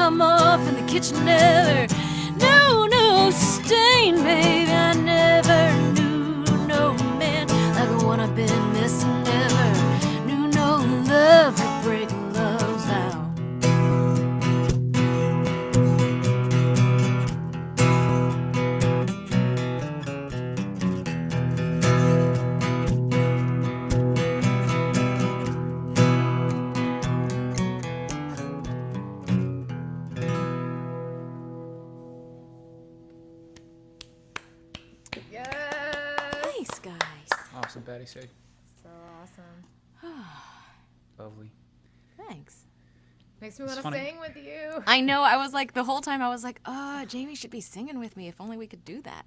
come off in the kitchen never. No stain, baby. I never knew no man like the one I've been missing. Never knew no love could break love's out. Thanks, guys. Awesome, BettySoo. So awesome. Lovely. Thanks. Makes me It's want to funny. sing with you. I know. I was like, the whole time I was like, oh, Jamie should be singing with me. If only we could do that.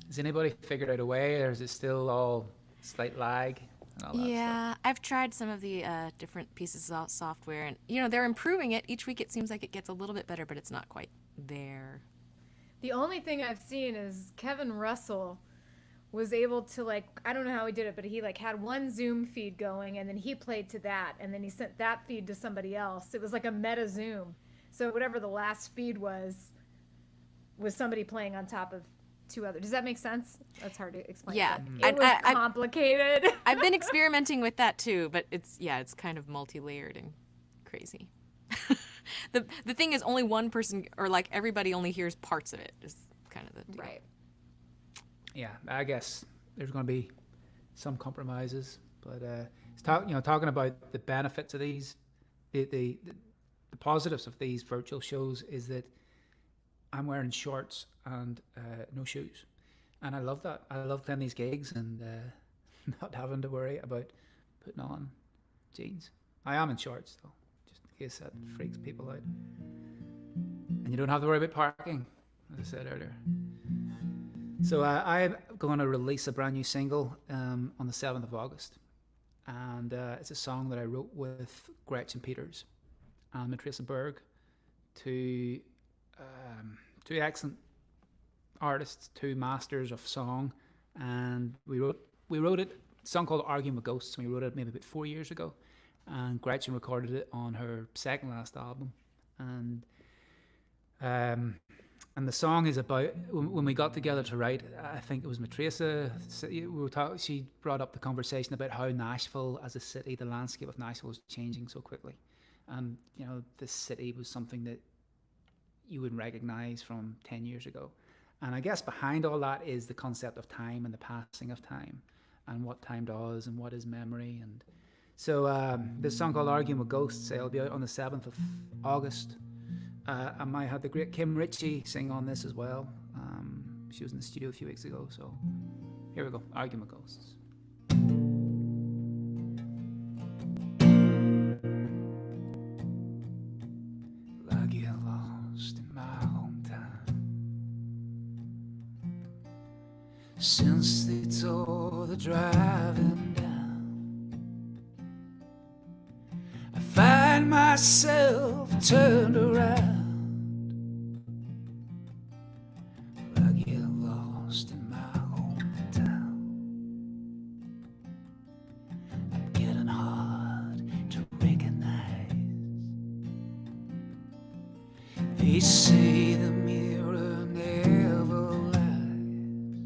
Has anybody figured out a way, or is it still all slight lag and all that stuff? Yeah, I've tried some of the different pieces of software, and they're improving it. Each week it seems like it gets a little bit better, but it's not quite there. The only thing I've seen is Kevin Russell was able to, like, I don't know how he did it, but he like had one Zoom feed going and then he played to that and then he sent that feed to somebody else. It was like a meta Zoom. So whatever the last feed was somebody playing on top of two other. Does that make sense? That's hard to explain. Yeah, but it was complicated. I've been experimenting with that too, but it's kind of multi-layered and crazy. The thing is, only one person, or like everybody only hears parts of it. Is kind of the deal. Right. Yeah, I guess there's going to be some compromises, but it's talking about the benefits of these, the positives of these virtual shows is that I'm wearing shorts and no shoes, and I love that. I love playing these gigs and not having to worry about putting on jeans. I am in shorts though, just in case that freaks people out. And you don't have to worry about parking, as I said earlier. So I'm going to release a brand new single on the 7th of August. And it's a song that I wrote with Gretchen Peters and Matrisa Berg, two excellent artists, two masters of song. And we wrote it, a song called Arguing with Ghosts, and we wrote it maybe about 4 years ago. And Gretchen recorded it on her second last album. And the song is about, when we got together to write, I think it was Matrisa, she brought up the conversation about how Nashville as a city, the landscape of Nashville was changing so quickly. And, this city was something that you would recognize from 10 years ago. And I guess behind all that is the concept of time and the passing of time and what time does and what is memory. And so this song called Arguing with Ghosts, it'll be out on the 7th of August. I might have the great Kim Ritchie sing on this as well. She was in the studio a few weeks ago, so here we go, Arguing with Ghosts. Like you're lost in my hometown. Since they tore the driving down, I find myself turned around. They say the mirror never lies.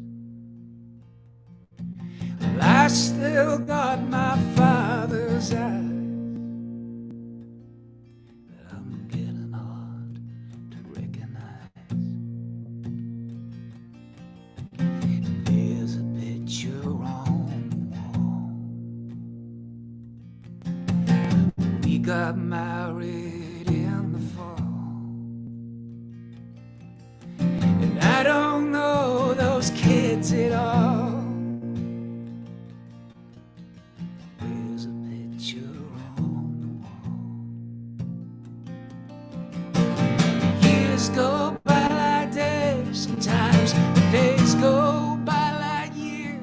Well, I still got my father's eyes, but I'm getting hard to recognize. There's a picture on the wall. We got married in the fall. I don't know those kids at all. There's a picture on the wall. Years go by like days, sometimes the days go by like years,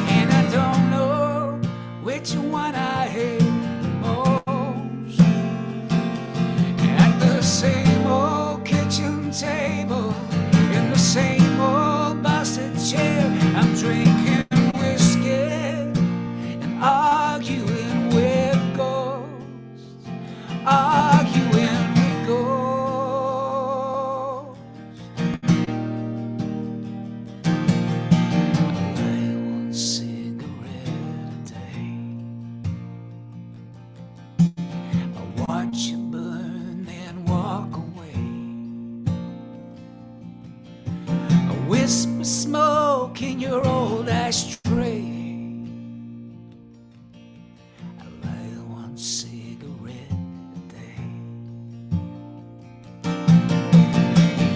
and I don't know which one I hate most. At the same old kitchen table, in the same old busted chair, junk in your old ashtray. I light one cigarette a day.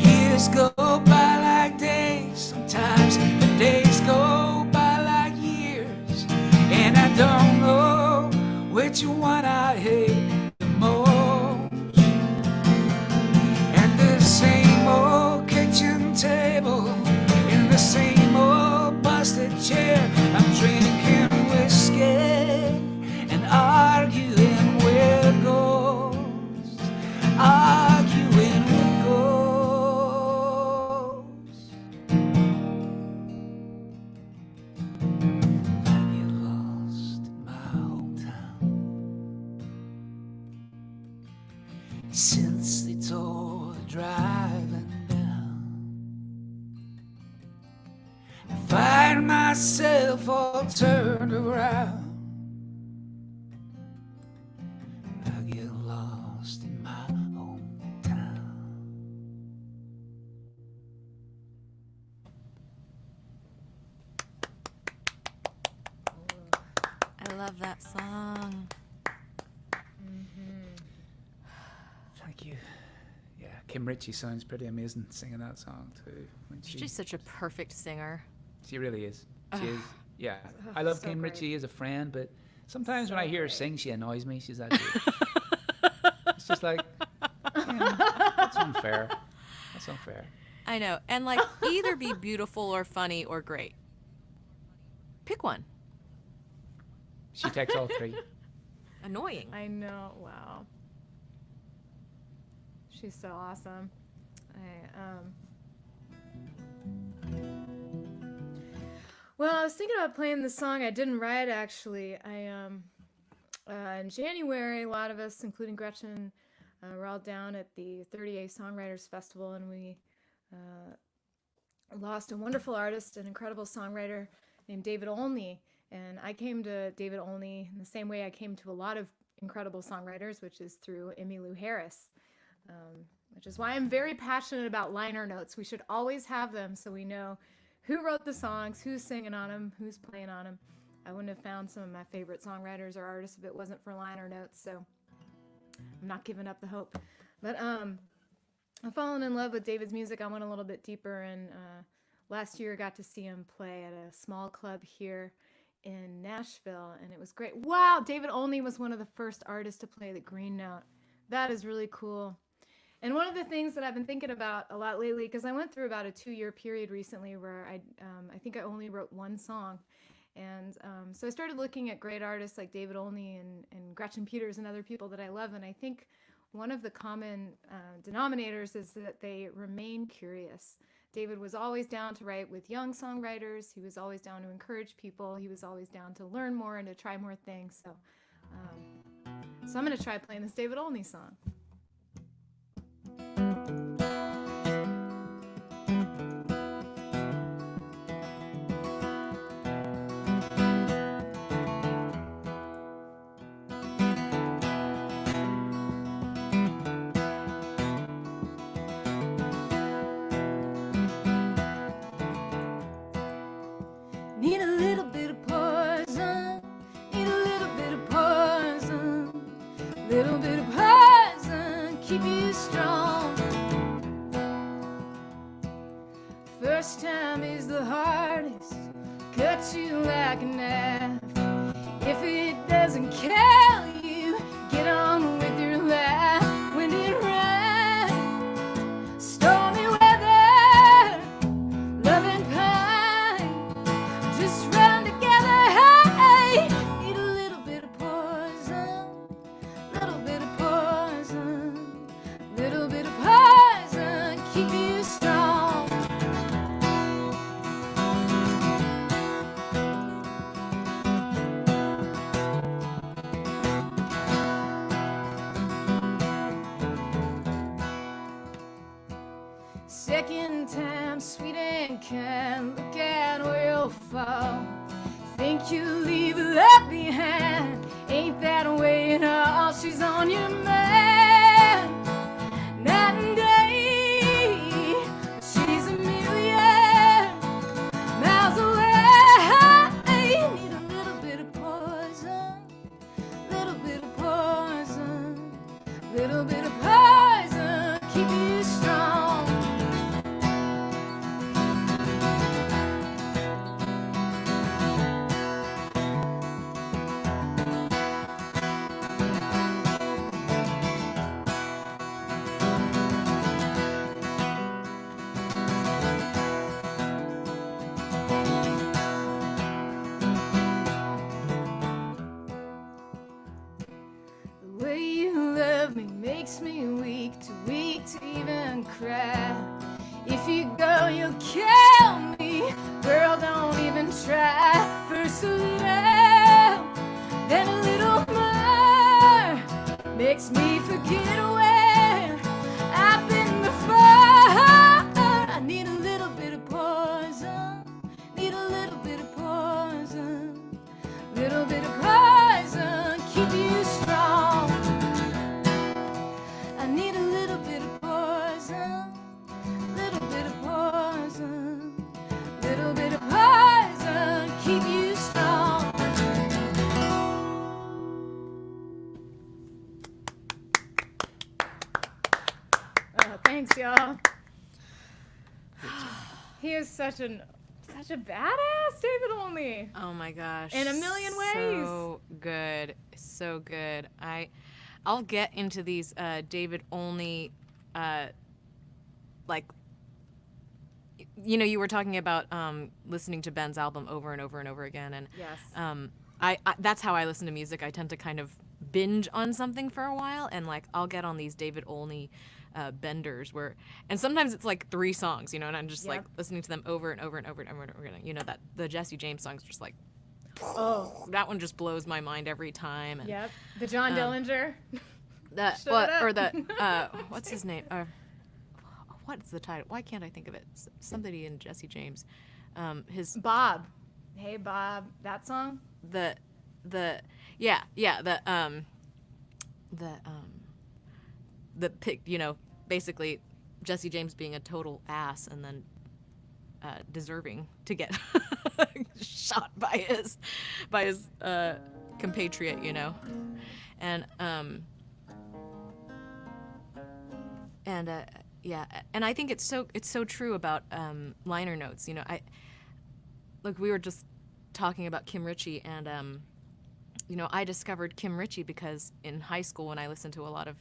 Years go by like days, sometimes the days go by like years, and I don't know which one I hate the most. At the same old kitchen table, in the same old busted chair, I'm drinking whiskey and arguing with ghosts, arguing with ghosts. I get lost in my hometown since they tore the driving down. I find myself all turned around. I get lost in my hometown. I love that song. Thank you. Yeah, Kim Ritchie sounds pretty amazing singing that song too. She's such a perfect singer. She really is. She is. Yeah, I love so Kim great. Ritchie as a friend, but sometimes when I hear her sing, she annoys me. She's that good. It's just like, that's unfair. That's unfair. I know. And like either be beautiful or funny or great. Pick one. She takes all three. Annoying. I know. Wow. She's so awesome. Well, I was thinking about playing the song. I didn't write actually. In January, a lot of us, including Gretchen, were all down at the 30A Songwriters Festival, and we lost a wonderful artist, an incredible songwriter named David Olney. And I came to David Olney in the same way I came to a lot of incredible songwriters, which is through Emmylou Harris, which is why I'm very passionate about liner notes. We should always have them so we know who wrote the songs, who's singing on them, who's playing on them. I wouldn't have found some of my favorite songwriters or artists if it wasn't for liner notes, so I'm not giving up the hope. But I've fallen in love with David's music. I went a little bit deeper, and last year I got to see him play at a small club here in Nashville, and it was great. Wow, David Olney was one of the first artists to play the green note. That is really cool. And one of the things that I've been thinking about a lot lately, because I went through about a 2-year period recently where I think I only wrote one song. And so I started looking at great artists like David Olney and Gretchen Peters and other people that I love. And I think one of the common denominators is that they remain curious. David was always down to write with young songwriters. He was always down to encourage people. He was always down to learn more and to try more things. So I'm going to try playing this David Olney song. Need a little bit of poison, need a little bit of poison, little bit of poison, keep you strong. First time is the hardest, cut you like a knife. If it doesn't kill you, get on with your life. When it rains, stormy weather, love and pine, just run together. Hey, need a little bit of poison, little bit of poison, little bit of poison, keep you strong. Second time, sweet and kind, look at where you'll fall. Think you'll leave love behind, ain't that way at all. She's on your mind, night and day. She's a million miles makes me weak to even cry. If you go, you'll kill me. Girl, don't even try. First a little, then a little more. Makes me forget where I've been before. I need a little bit of poison. Need a little bit of poison. Little bit of poison. Keep you strong. I need a little bit of poison. Little bit of poison. Little bit of poison. Keep you strong. Oh, thanks, y'all. He is such a badass, David Olney. Oh my gosh. In a million ways. So good. So good. I'll get into these David Olney like, you know, you were talking about listening to Ben's album over and over and over again, and Yes. I that's how I listen to music. I tend to kind of binge on something for a while, and like I'll get on these David Olney benders and sometimes it's like 3 songs, you know, and I'm just like listening to them over and over and over and over and over again. You know, that the Jesse James song's just like, oh, that one just blows my mind every time. And, yep. The John Dillinger. What's his name? What's the title? Why can't I think of it? Somebody in Jesse James. His Bob. Hey Bob. That song? The pick, you know, basically Jesse James being a total ass and then deserving to get shot by his compatriot, you know, and I think it's so true about liner notes. You know, we were just talking about Kim Ritchie, and you know, I discovered Kim Ritchie because in high school when I listened to a lot of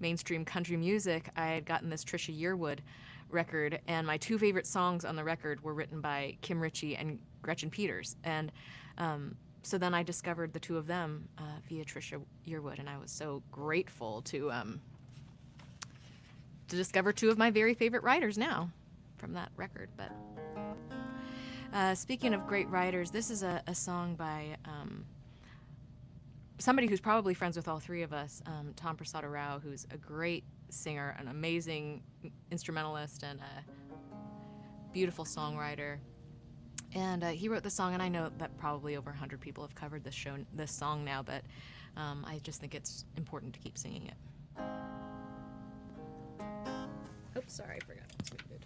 mainstream country music, I had gotten this Trisha Yearwood record, and my 2 favorite songs on the record were written by Kim Ritchie and Gretchen Peters, and so then I discovered the 2 of them via Trisha Yearwood, and I was so grateful to discover 2 of my very favorite writers now from that record. But speaking of great writers, this is a song by somebody who's probably friends with all 3 of us, Tom Prasada Rao, who's a great singer, an amazing instrumentalist, and a beautiful songwriter. And he wrote the song, and I know that probably over 100 people have covered this song now, but I just think it's important to keep singing it. Oops, sorry, I forgot. It's muted.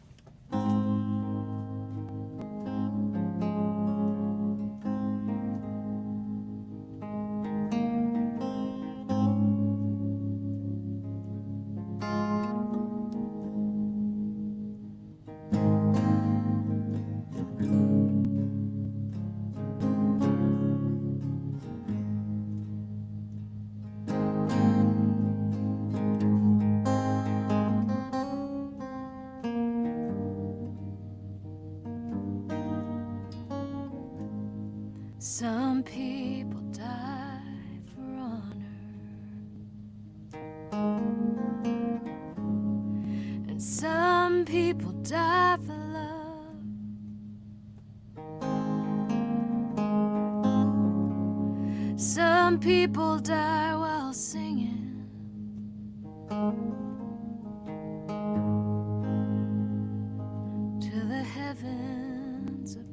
Some people die for honor, and some people die for love. Some people die while singing, to the heavens above.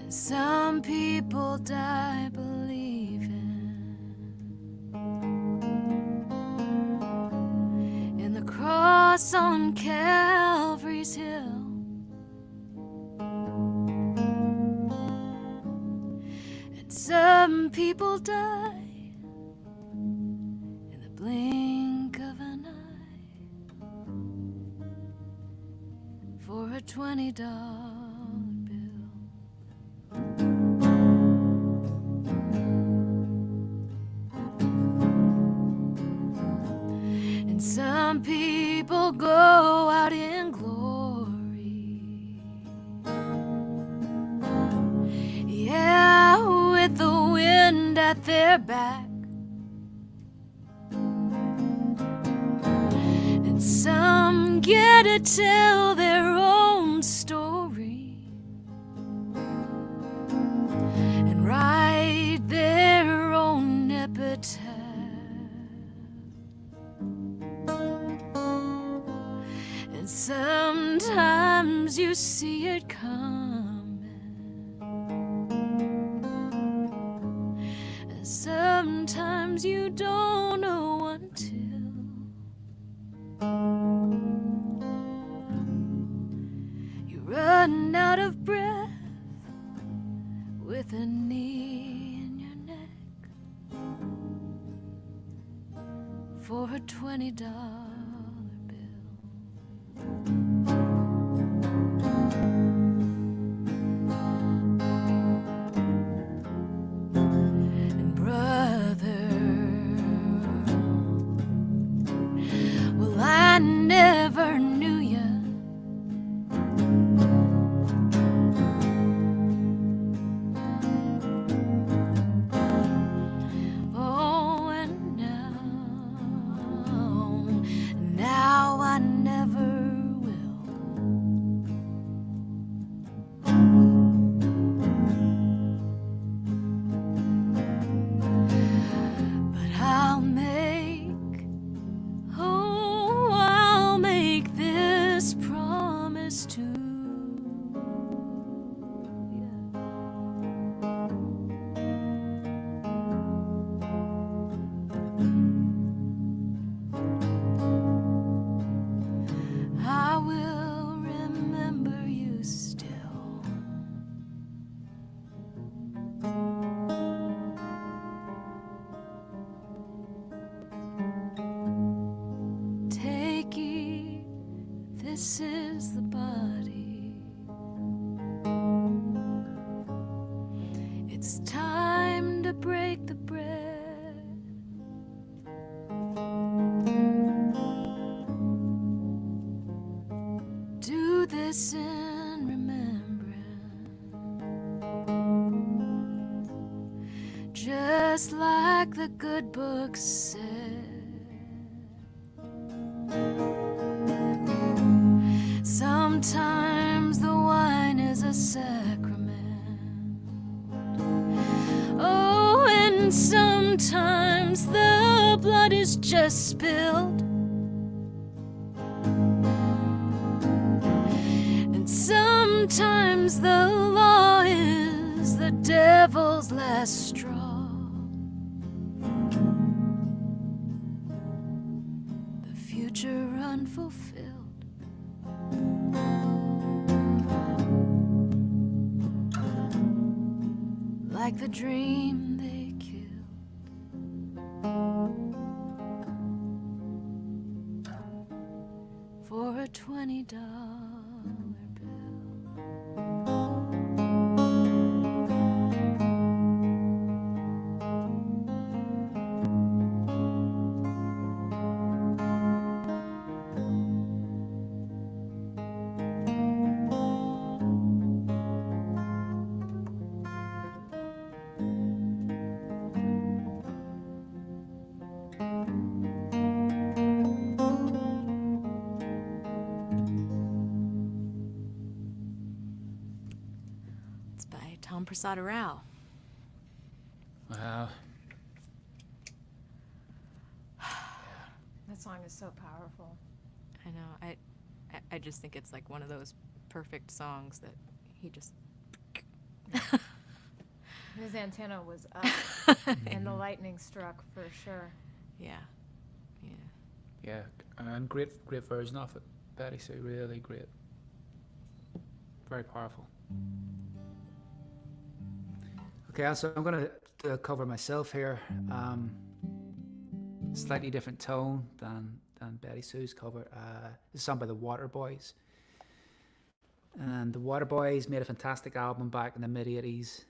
Some people die believing in the cross on Calvary's hill, and some people die in the blink of an eye for a $20 Some people go out in glory, yeah, with the wind at their back. And some get to tell their own story and write their own epitaph. And sometimes you see it coming, and sometimes you don't know until you run out of breath with a knee in your neck for a $20 bill. And brother, well, I never knew ya. Oh, and now I never will. But I'll make this promise to you. I will remember you still. Take it, this is the body. It's time to break the bread. Do this in remembrance, just like the good book said. Sometimes the wine is a sacrament. Oh, and sometimes the blood is just spilled. And sometimes the law is the devil's last straw. The future unfulfilled. Like the dream they killed. For a $20 Prasad Rao. Wow. That song is so powerful. I know. I just think it's like one of those perfect songs that he just. His antenna was up, and the lightning struck for sure. Yeah. Yeah, and great version of it. BettySoo, really great. Very powerful. Okay, so I'm going to cover myself here. Slightly different tone than BettySoo's cover. This is sung by the Waterboys. And the Waterboys made a fantastic album back in the mid-80s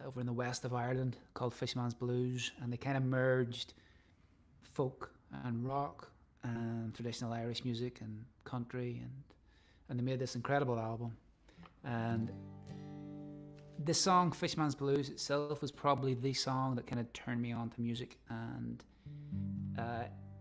over in the west of Ireland called Fisherman's Blues. And they kind of merged folk and rock and traditional Irish music and country. And they made this incredible album. And the song Fishman's Blues itself was probably the song that kind of turned me on to music, and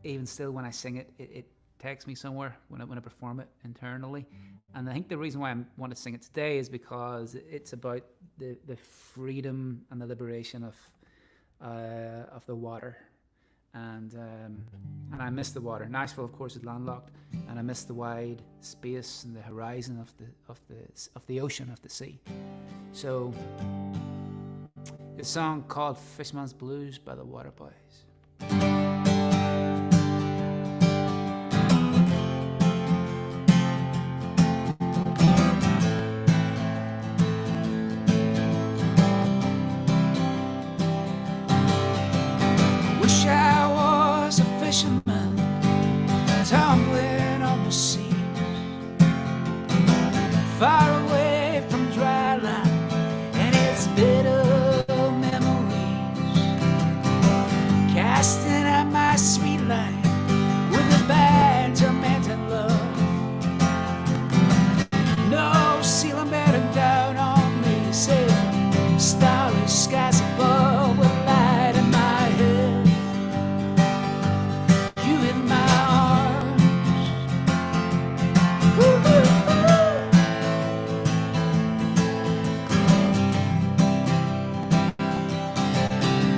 even still when I sing it, it takes me somewhere when I perform it internally. And I think the reason why I want to sing it today is because it's about the freedom and the liberation of the water. And I miss the water. Nashville, of course, is landlocked, and I miss the wide space and the horizon of the ocean, of the sea. So, the song called "Fishman's Blues" by the Waterboys. Fisherman tumbling on the sea, far away from dry land and its bitter memories, casting out my sweet light with a bad tormented love. No ceiling bearing down on me, sailing starry skies above with light in my head.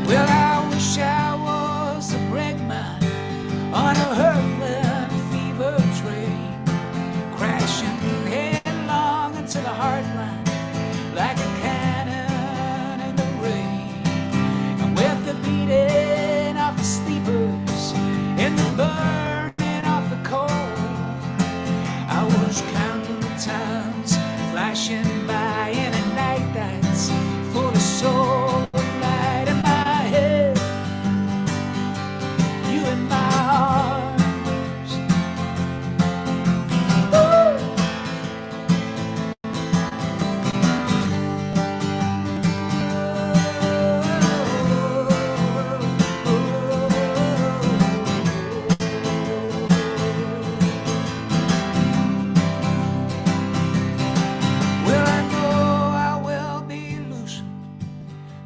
Well, I wish I was a brakeman on a hurtling fever train, crashing headlong into the heartland like a cannon in the rain. And with the beating of the sleepers and the burning of the coal, I was counting the times flashing by in a night that's full of soul.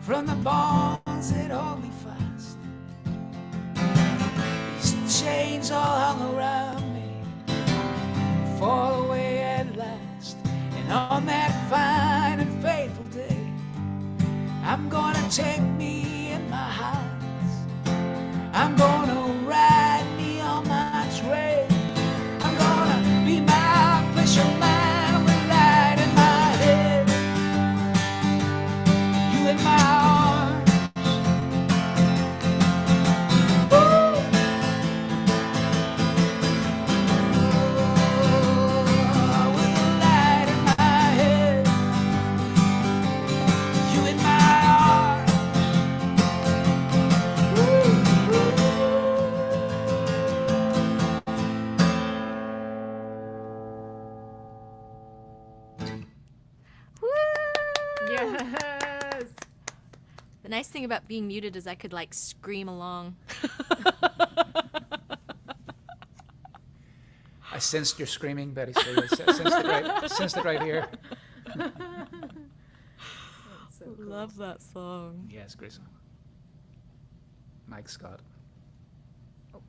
From the bonds that hold me fast, these chains all hung around me, fall away at last. And on that fine and fateful day, I'm gonna take me in my hands, I'm gonna ride me on my train, I'm gonna be my fisherman with light in my head, you in my arms. Yes. The nice thing about being muted is I could like scream along. I sensed your screaming, Betty. So I sensed it right here. So cool. Love that song. Yeah, it's a great song. Mike Scott. Oh.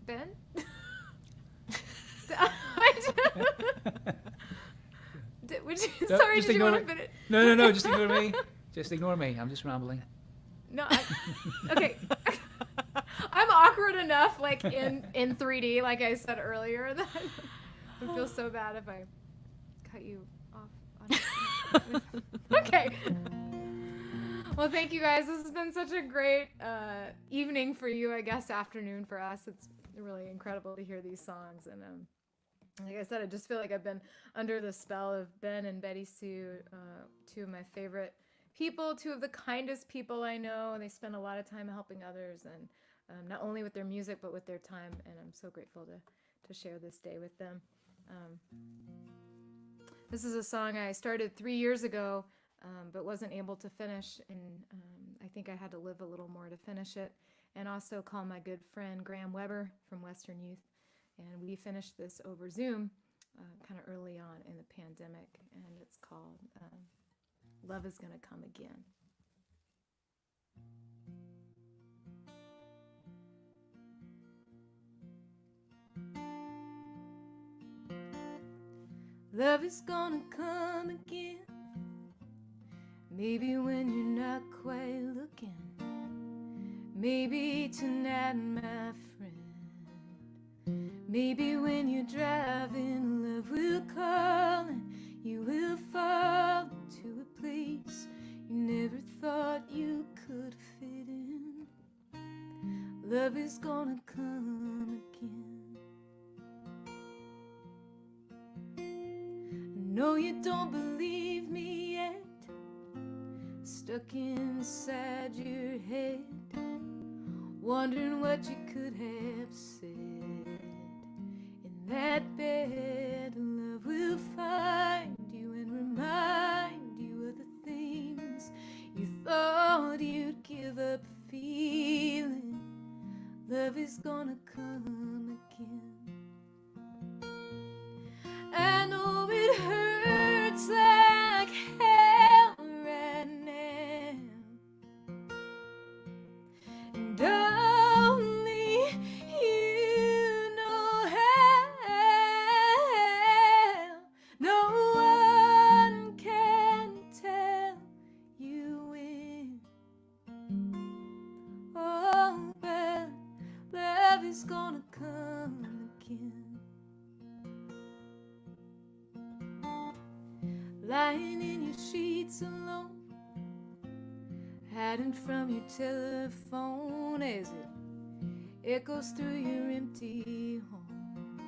Ben? Would you, No, sorry, just did you ignore want to me. finish? No, just ignore me. Just ignore me. I'm just rambling. No, okay. I'm awkward enough, like in 3D, like I said earlier, that I feel so bad if I cut you off. Okay. Well, thank you guys. This has been such a great evening for you, I guess, afternoon for us. It's really incredible to hear these songs. And like I said, I just feel like I've been under the spell of Ben and BettySoo, two of my favorite people, two of the kindest people I know. And they spend a lot of time helping others, and not only with their music, but with their time. And I'm so grateful to share this day with them. This is a song I started 3 years ago, but wasn't able to finish. And I think I had to live a little more to finish it. And also call my good friend Graham Weber from Western Youth. And we finished this over Zoom kind of early on in the pandemic. And it's called love is gonna come again. Love is gonna come again. Maybe when you're not quite looking. Maybe tonight, my friend. Maybe when you're driving, love will call and you will fall to a place you never thought you could fit in. Love is gonna come again. I know you don't believe me yet, stuck inside your head, wondering what you could have said. In that bed, love will find you and remind you of the things you thought you'd give up feeling. Love is gonna come again. I know it hurts like hell right now, and only you know how. No one can tell you when. Oh, but love is gonna come again. Lying in your sheets alone, hiding from your telephone as it echoes through your empty home.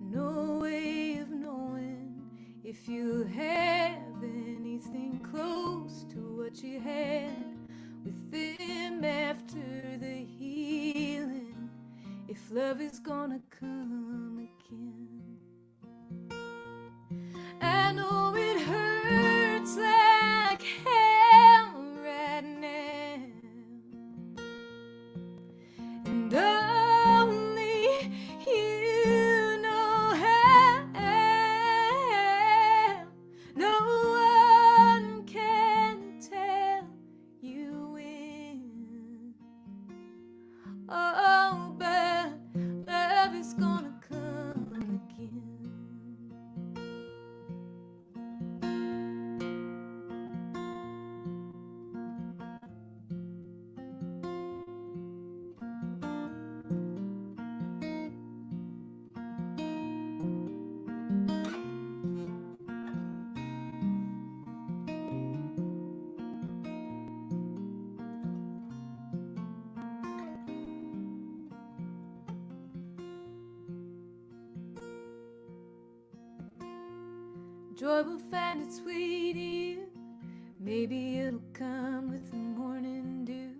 No way of knowing if you'll have anything close to what you had with them after the healing. If love is gonna come again. I know it hurts like hell right now, and only you know how. No one can tell you when. Oh, but love is gonna come again. Joy will find its way to you. Maybe it'll come with the morning dew,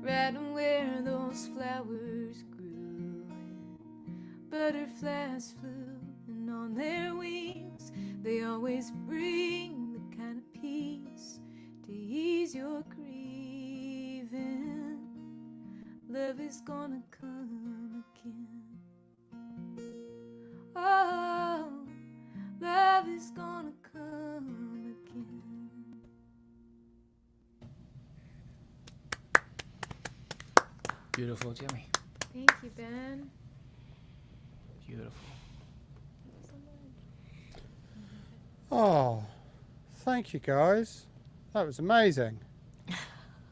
right where those flowers grew. And butterflies flew, and on their wings they always bring the kind of peace to ease your grieving. Love is gonna come again. Oh, love is gonna come again. Beautiful, Jimmy. Thank you, Ben. Beautiful. Oh, thank you guys. That was amazing.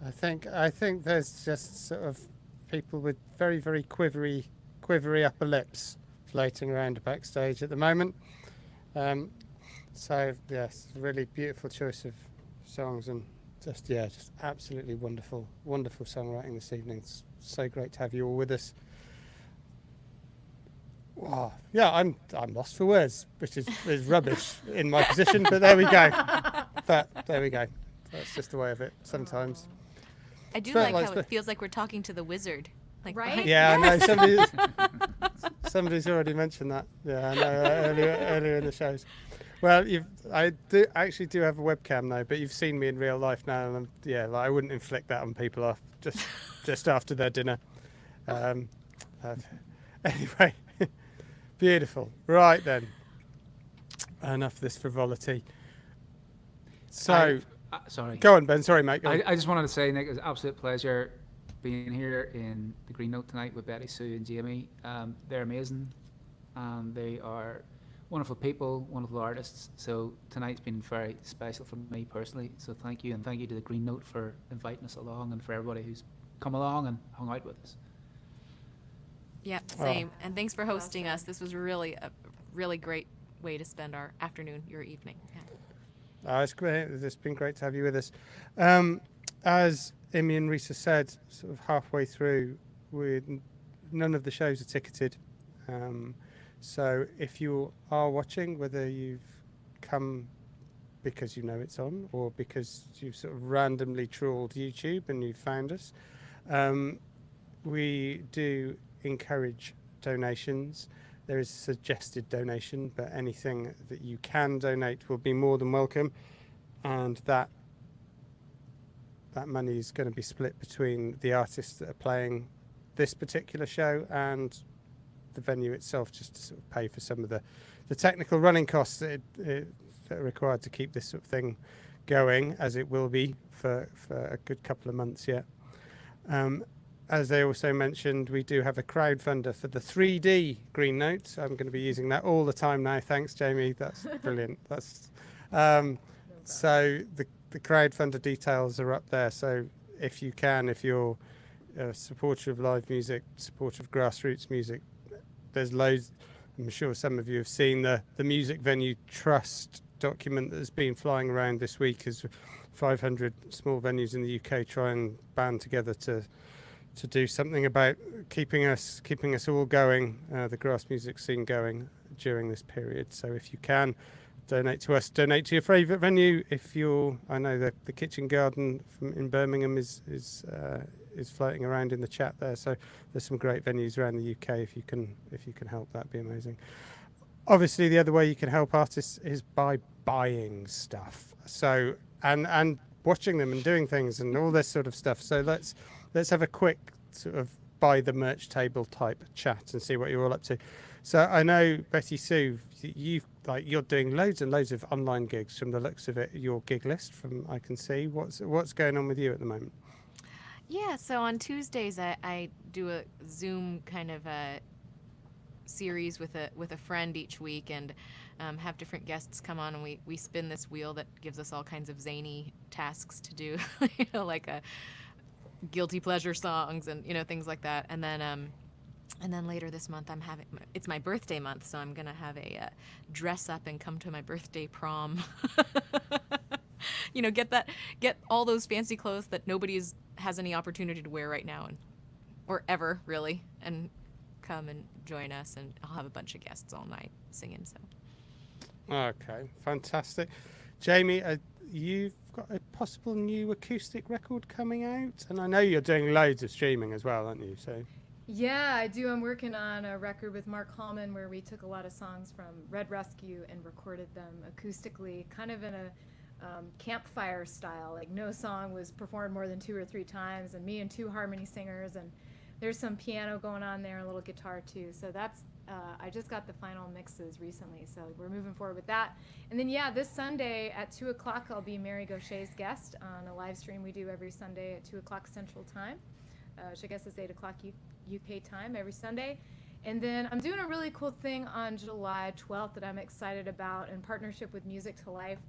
I think there's just sort of people with very, very quivery upper lips floating around backstage at the moment. So yes, really beautiful choice of songs, and just absolutely wonderful songwriting this evening. It's so great to have you all with us. Wow. Yeah, I'm lost for words, which is rubbish in my position, but there we go. But there we go. That's just the way of it sometimes. I do like how it feels like we're talking to the wizard. Like, right? Yeah, yes. I know. Somebody's already mentioned that. Yeah, I know, earlier in the shows. Well, I do have a webcam now, but you've seen me in real life now, and I wouldn't inflict that on people off just after their dinner. Anyway, beautiful. Right then, enough of this frivolity. So, sorry. Go on, Ben. Sorry, mate. Go on. I just wanted to say, Nick, it was an absolute pleasure being here in the Green Note tonight with BettySoo and JAIMEE. They're amazing. They are wonderful people, wonderful artists. So tonight's been very special for me personally. So thank you, and thank you to the Green Note for inviting us along, and for everybody who's come along and hung out with us. Yeah, same. And thanks for hosting us. This was really a really great way to spend our afternoon, your evening. Yeah. It's great. It's been great to have you with us. As Emmy and Risa said, sort of halfway through, none of the shows are ticketed. So if you are watching, whether you've come because you know it's on or because you've sort of randomly trawled YouTube and you found us, we do encourage donations. There is a suggested donation, but anything that you can donate will be more than welcome, and that money is going to be split between the artists that are playing this particular show and the venue itself, just to sort of pay for some of the technical running costs that are required to keep this sort of thing going, as it will be for a good couple of months yet. As they also mentioned, we do have a crowdfunder for the 3D Green Note. I'm going to be using that all the time now. Thanks, JAIMEE. That's brilliant. That's so the crowdfunder details are up there. So if you can, if you're a supporter of live music, supporter of grassroots music, there's loads. I'm sure some of you have seen the Music Venue Trust document that has been flying around this week, as 500 small venues in the UK try and band together to do something about keeping us all going, the grass music scene going during this period. So if you can, donate to us, donate to your favourite venue. I know the Kitchen Garden in Birmingham is floating around in the chat there. So there's some great venues around the UK. If you can help, that'd be amazing. Obviously, the other way you can help artists is by buying stuff. So and watching them and doing things and all this sort of stuff. So let's have a quick sort of buy the merch table type chat and see what you're all up to. So I know, BettySoo, you're doing loads and loads of online gigs from the looks of it, your gig list from I can see. What's going on with you at the moment? Yeah, so on Tuesdays I do a Zoom kind of a series with a friend each week, and have different guests come on, and we spin this wheel that gives us all kinds of zany tasks to do, like a guilty pleasure songs and things like that. And then later this month it's my birthday month, so I'm gonna have a dress up and come to my birthday prom. Get all those fancy clothes that nobody has any opportunity to wear right now, or ever really, and come and join us, and I'll have a bunch of guests all night singing. So. Okay, fantastic. JAIMEE, you've got a possible new acoustic record coming out, and I know you're doing loads of streaming as well, aren't you? So. Yeah, I do. I'm working on a record with Mark Hallman where we took a lot of songs from Red Rescue and recorded them acoustically, kind of in a campfire style. Like no song was performed more than 2 or 3 times, and me and 2 harmony singers, and there's some piano going on there, a little guitar too. So that's I just got the final mixes recently, so we're moving forward with that. And then this Sunday at 2 o'clock I'll be Mary Gaucher's guest on a live stream we do every Sunday at 2 o'clock Central Time, which I guess is 8 o'clock UK time every Sunday. And then I'm doing a really cool thing on July 12th that I'm excited about in partnership with Music to Life,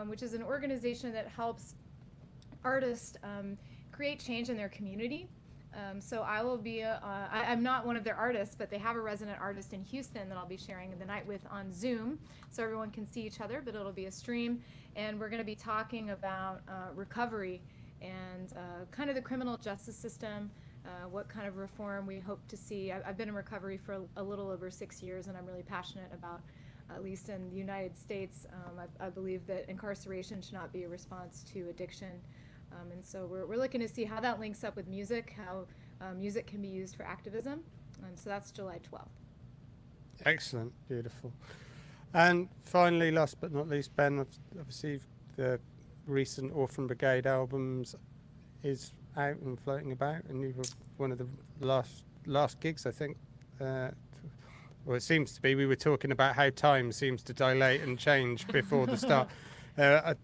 which is an organization that helps artists create change in their community. So I will be, I'm not one of their artists, but they have a resident artist in Houston that I'll be sharing the night with on Zoom, so everyone can see each other, but it'll be a stream. And we're going to be talking about recovery and kind of the criminal justice system, what kind of reform we hope to see. I've been in recovery for a little over 6 years, and I'm really passionate about, at least in the United States, I believe that incarceration should not be a response to addiction. And so we're looking to see how that links up with music, how music can be used for activism. So that's July 12th. Excellent, beautiful. And finally, last but not least, Ben, obviously the recent Orphan Brigade albums is out and floating about, and you were one of the last gigs, I think. Well, it seems to be. We were talking about how time seems to dilate and change before the start. I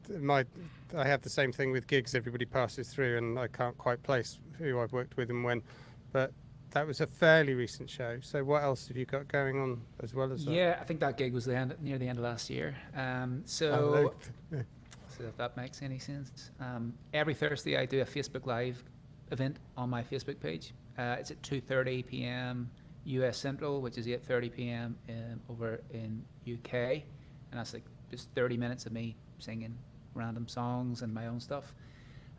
have the same thing with gigs. Everybody passes through, and I can't quite place who I've worked with and when. But that was a fairly recent show. So what else have you got going on as well as that? Yeah, I think that gig was near the end of last year. So if that makes any sense. Every Thursday I do a Facebook Live event on my Facebook page. It's at 2:30 p.m. US Central, which is 8:30 p.m. Over in UK. And that's like just 30 minutes of me singing random songs and my own stuff.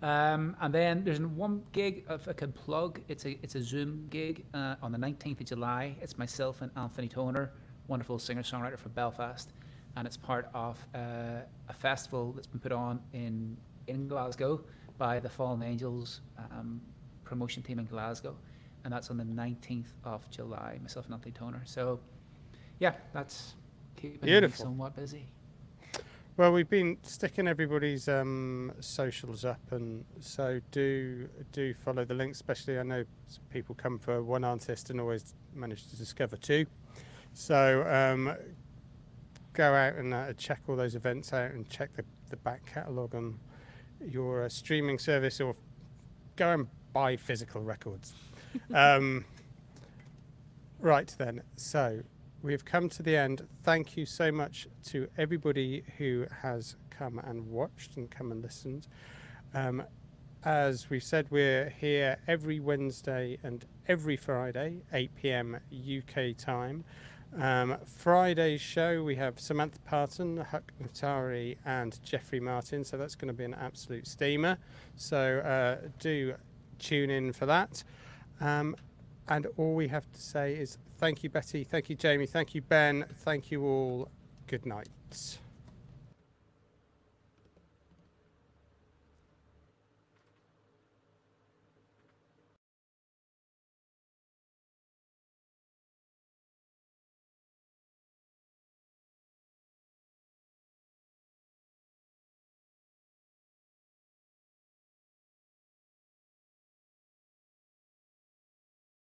And then there's one gig if I can plug. It's a Zoom gig on the 19th of July. It's myself and Anthony Toner, wonderful singer-songwriter from Belfast, and it's part of a festival that's been put on in Glasgow by the Fallen Angels promotion team in Glasgow, and that's on the 19th of July. Myself and Anthony Toner. So, yeah, that's keeping me somewhat busy. Well, we've been sticking everybody's socials up, and so do follow the links. Especially, I know people come for one artist and always manage to discover two. So go out and check all those events out, and check the back catalogue on your streaming service, or go and buy physical records. Right then, so we've come to the end. Thank you so much to everybody who has come and watched and come and listened. As we've said, we're here every Wednesday and every Friday, 8 p.m. UK time. Friday's show, we have Samantha Parton, Huck Notari and Jeffrey Martin, so that's going to be an absolute steamer. So do tune in for that. And all we have to say is thank you, Betty, thank you, Jamie, thank you, Ben, thank you all. Good night.